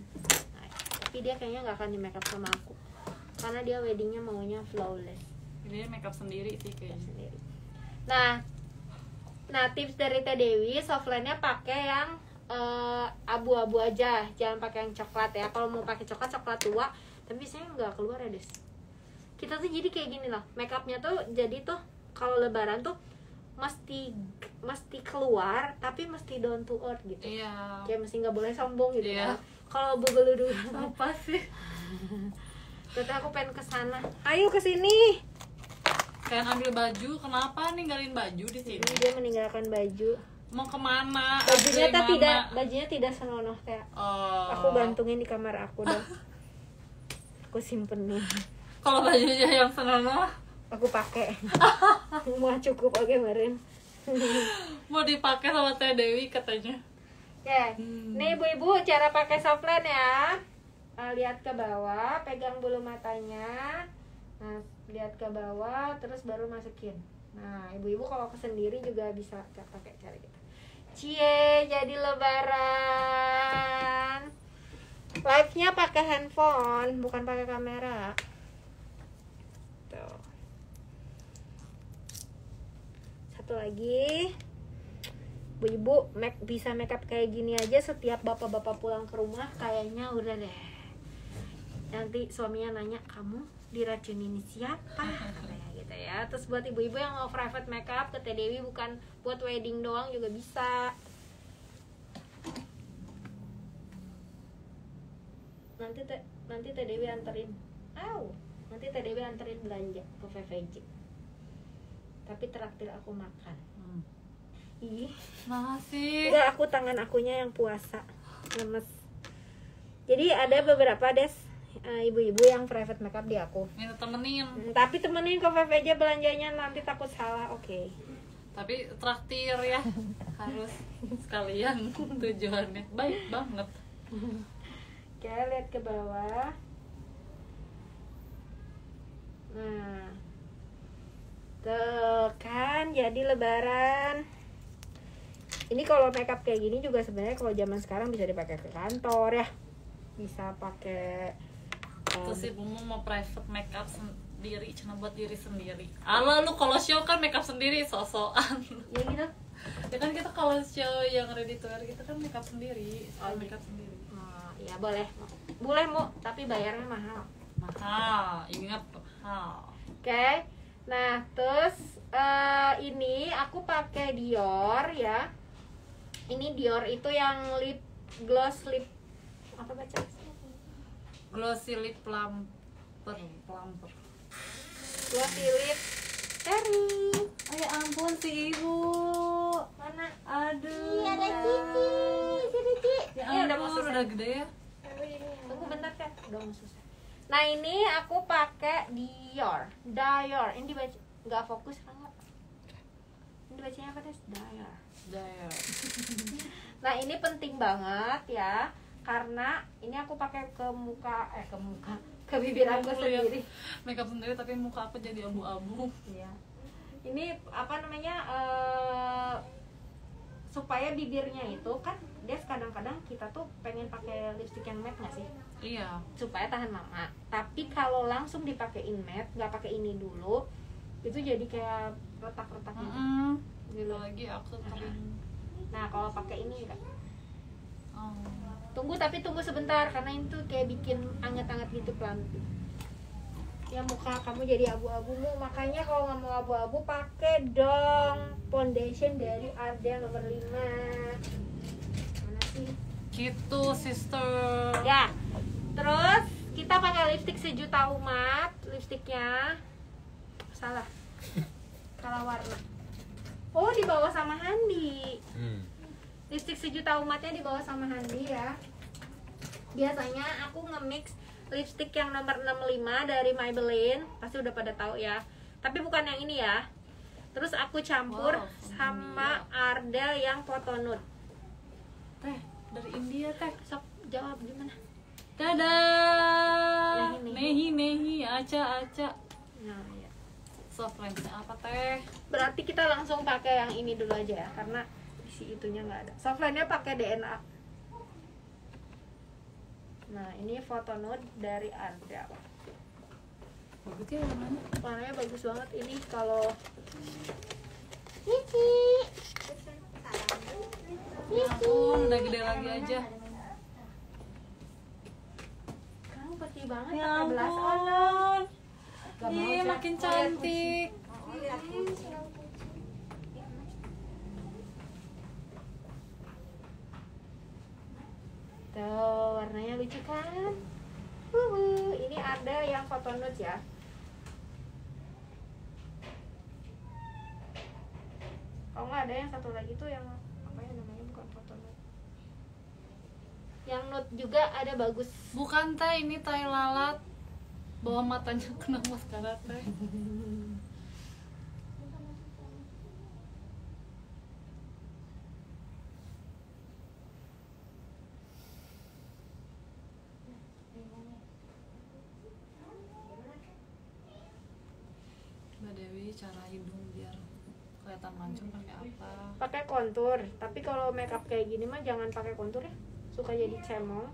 Nah, tapi dia kayaknya nggak akan di make up sama aku karena dia weddingnya maunya flawless. Ini make up sendiri sih kayaknya. Sendiri. Nah tips dari Teh Dewi, softlandnya pakai yang abu-abu aja, jangan pakai yang coklat ya. Kalau mau pakai coklat tua, tapi biasanya nggak keluar ya Des. Kita tuh jadi kayak gini loh, make upnya tuh jadi tuh kalau lebaran tuh mesti keluar tapi mesti down to earth gitu. Iya. Kayak mesti nggak boleh sombong gitu Iya. kan. Kalau begeludu Apa sih? terus aku pengen kesana, ayo kesini. Kayak ambil baju, kenapa ninggalin baju di sini? Dia meninggalkan baju. Mau kemana? Bajunya Abdi Mama. tidak senonoh teh. Oh. Aku gantungin di kamar aku dong. Aku simpenin. Kalau bajunya yang senonoh Aku pakai. Mau cukup oke kemarin. mau dipakai sama Teh Dewi katanya. Oke, nih ibu-ibu cara pakai softland ya. Lihat ke bawah, pegang bulu matanya. Nah, lihat ke bawah, terus baru masukin. Nah, ibu-ibu kalau ke sendiri juga bisa pakai cara gitu. Cie, jadi lebaran. Live-nya pakai handphone, bukan pakai kamera. Tuh. Satu lagi. Bu-ibu bisa makeup kayak gini aja setiap bapak-bapak pulang ke rumah kayaknya udah deh. Nanti suaminya nanya, kamu diracunin siapa? Kayak gitu ya. Terus buat ibu-ibu yang mau private makeup ke Teh Dewi, bukan buat wedding doang juga bisa. Nanti Teh Dewi anterin. Nanti Teh Dewi anterin belanja ke VVJ. Tapi traktir aku makan. Ih, Makasih. enggak, aku tangan akunya yang puasa, lemes. Jadi ada beberapa ibu-ibu yang private makeup di aku. Minta temenin. Tapi temenin ke VVJ belanjanya, nanti takut salah. Oke. Tapi traktir ya. Harus sekalian tujuannya. Baik banget. Oke, lihat ke bawah. Nah, tuh kan jadi lebaran. Ini kalau makeup kayak gini juga sebenarnya kalau zaman sekarang bisa dipakai ke kantor ya, bisa pakai Terus si Bumu mau private makeup sendiri, cuma buat diri sendiri. Ala lu kalau show kan makeup sendiri, so-soan. ya gitu. Ya kan kita kalau show yang ready to wear kita kan makeup sendiri, makeup sendiri. Ya boleh Mu, tapi bayarnya mahal. Mahal, ingat mahal. Oke. Nah, terus ini aku pakai Dior ya. Ini Dior itu yang lip gloss lip apa baca? Glossy lip plumper. Glossy lip cherry. Oh ya ampun si ibu. Mana? Aduh. Iya, ada Cici. Sini, Ci. Ya Ini udah mau ampun, selesai. udah gede ya. Tunggu bentar kan, udah mau selesai. Nah, ini aku pakai Dior. Ini dibaca nggak fokus kan? Ini bacanya apa tes? Dior. Nah, ini penting banget ya, karena ini aku pakai ke bibir aku Aku lihat sendiri. makeup sendiri tapi muka aku jadi abu-abu. Iya. Ini apa namanya? Supaya bibirnya itu kan, Des, kadang-kadang kita tuh pengen pakai lipstick yang matte nggak sih? Iya. Supaya tahan lama. Tapi kalau langsung dipakein matte, nggak pakai ini dulu, itu jadi kayak retak-retak gitu. Gitu lagi aku kering. Nah, kalau pakai ini enggak. Oh. Tunggu sebentar karena itu kayak bikin anget-anget gitu pelan. Ya muka kamu jadi abu-abumu, makanya kalau nggak mau abu-abu pakai dong foundation dari Ardell nomor 5. Mana sih? Gitu, sister. Ya. Terus kita pakai lipstick sejuta umat, lipstiknya salah. Salah warna. Oh, dibawa sama Handi. Lipstick sejuta umatnya dibawa sama Handi ya. Biasanya aku nge-mix lipstick yang nomor 65 dari Maybelline, pasti udah pada tahu ya. Tapi bukan yang ini ya. Terus aku campur sama Ardell yang Photo Nude. Teh, dari India teh. Sok jawab gimana? Dadah. Nehi. Nehi, Aca. Nah, ya. Soft lensnya apa teh? Berarti kita langsung pakai yang ini dulu aja ya, karena isi itunya nggak ada. Softline-nya pakai DNA. Nah, ini Photo Nude dari Ardell. Bagus ya warnanya. Warnanya bagus banget ini kalau Cici. Ya ampun, udah gede lagi aja. Kamu putih banget Ya pakai blush on. ampun. Gak mau, Ih, Cak. makin cantik. Tuh, warnanya lucu kan? Ini ada yang Photo Nude ya. Kalau nggak ada yang satu lagi tuh yang apa ya namanya, bukan Photo Nude. Yang nude juga ada bagus. Bukan teh, ini tai lalat. Bawa matanya kena maskara teh. Mbak Dewi, cara hidung biar kelihatan mancung pakai apa? Pakai kontur, tapi kalau makeup kayak gini mah jangan pakai kontur ya. Suka jadi cemong.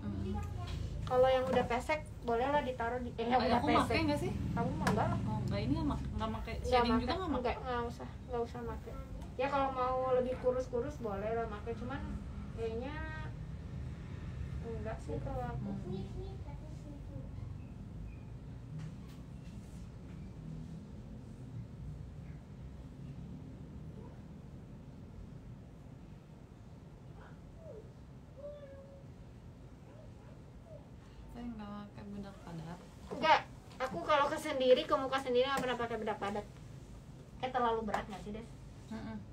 Kalau yang udah pesek bolehlah ditaruh di yang udah Aku pesek. pakai nggak sih? Kamu mah enggak lah. Oh enggak, ini nggak pakai Nggak shading make, juga nggak pakai. nggak usah make. Ya kalau mau lebih kurus boleh lah make, cuman kayaknya enggak sih kalau aku. Saya nggak pakai bedak padat. Enggak, aku kalau ke muka sendiri nggak pernah pakai bedak padat. Terlalu berat nggak sih Des?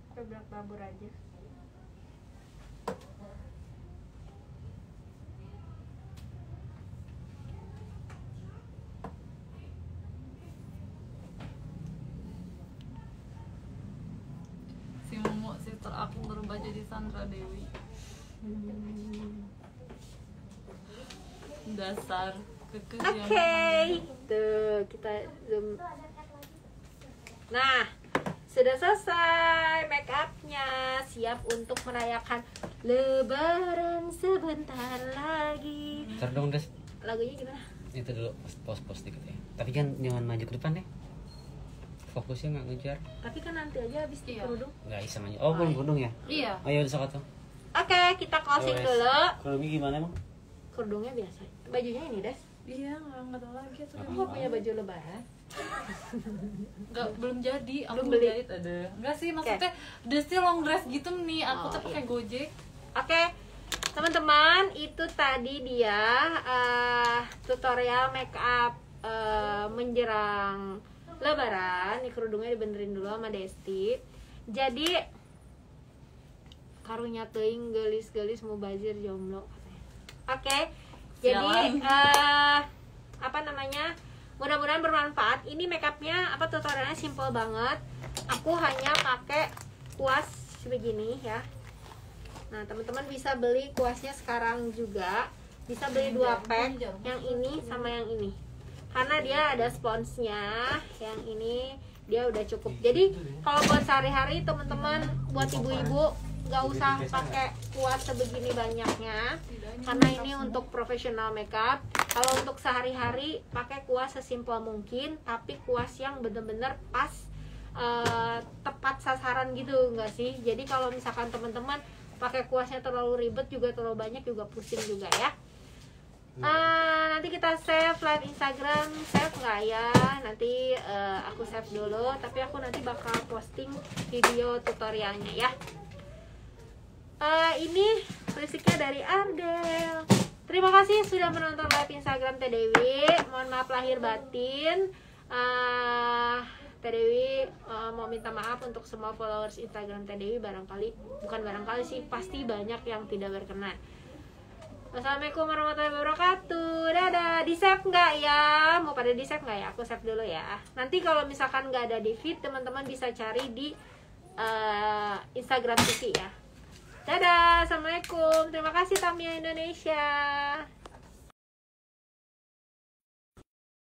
Pakai bedak babur aja. Si Momo sister aku berubah jadi Sandra Dewi. Dasar kekeh yang Oke, tuh kita zoom. Nah, sudah selesai make upnya, siap untuk merayakan Lebaran sebentar lagi. Ntar dong Des, Lagunya gimana? itu dulu pos dikit ya. Tapi kan jangan maju ke depan ya. Fokusnya nggak ngejar. Tapi kan nanti aja habis di Iya. kerudung. Nggak bisa maju. Oh belum kerudung ya? Iya. Oh ya udah sok tuh. Oke, kita closing dulu. Kerudungnya gimana emang? Kerudungnya biasa. Bajunya ini Des. Iya, nggak ada lagi tuh. Kamu nggak punya baju Lebaran? Nggak, belum jadi. Aku Belum belum beli. jahit ada. Enggak sih, maksudnya dressnya long dress gitu nih. Aku Oh, tuh pakai iya. Gojek. Oke, teman-teman, itu tadi dia tutorial make up menjelang Lebaran. Nih kerudungnya dibenerin dulu sama Desti. Jadi karunya teuing gelis-gelis mubazir jomblo katanya. Oke. Jadi apa namanya? Mudah-mudahan bermanfaat. Ini make upnya tutorialnya simple banget. Aku hanya pakai kuas sebegini ya. Nah, teman-teman bisa beli kuasnya sekarang juga. Bisa beli 2 pack, yang ini sama yang ini. Karena dia ada sponsnya, yang ini dia udah cukup. Jadi, kalau buat sehari-hari teman-teman, buat ibu-ibu nggak usah pakai kuas sebegini banyaknya. Karena ini untuk profesional makeup. Kalau untuk sehari-hari pakai kuas sesimpel mungkin, tapi kuas yang bener-bener pas tepat sasaran gitu, nggak sih? Jadi kalau misalkan teman-teman pakai kuasnya terlalu ribet juga, terlalu banyak juga pusing juga ya. Nanti kita save live Instagram, save nggak ya? Nanti aku save dulu, tapi aku nanti bakal posting video tutorialnya ya. Ini lipstiknya dari Ardell. Terima kasih sudah menonton live Instagram Teh Dewi. Mohon maaf lahir batin. Teh Dewi mau minta maaf untuk semua followers Instagram Teh Dewi. Bukan barangkali sih, pasti banyak yang tidak berkenan. Wassalamualaikum warahmatullahi wabarakatuh. Dadah. Di save nggak ya? Mau pada di save nggak ya? Aku save dulu ya. Nanti kalau misalkan nggak ada di feed, teman-teman bisa cari di Instagram TV ya. Dadah. Assalamualaikum. Terima kasih Tamiya Indonesia.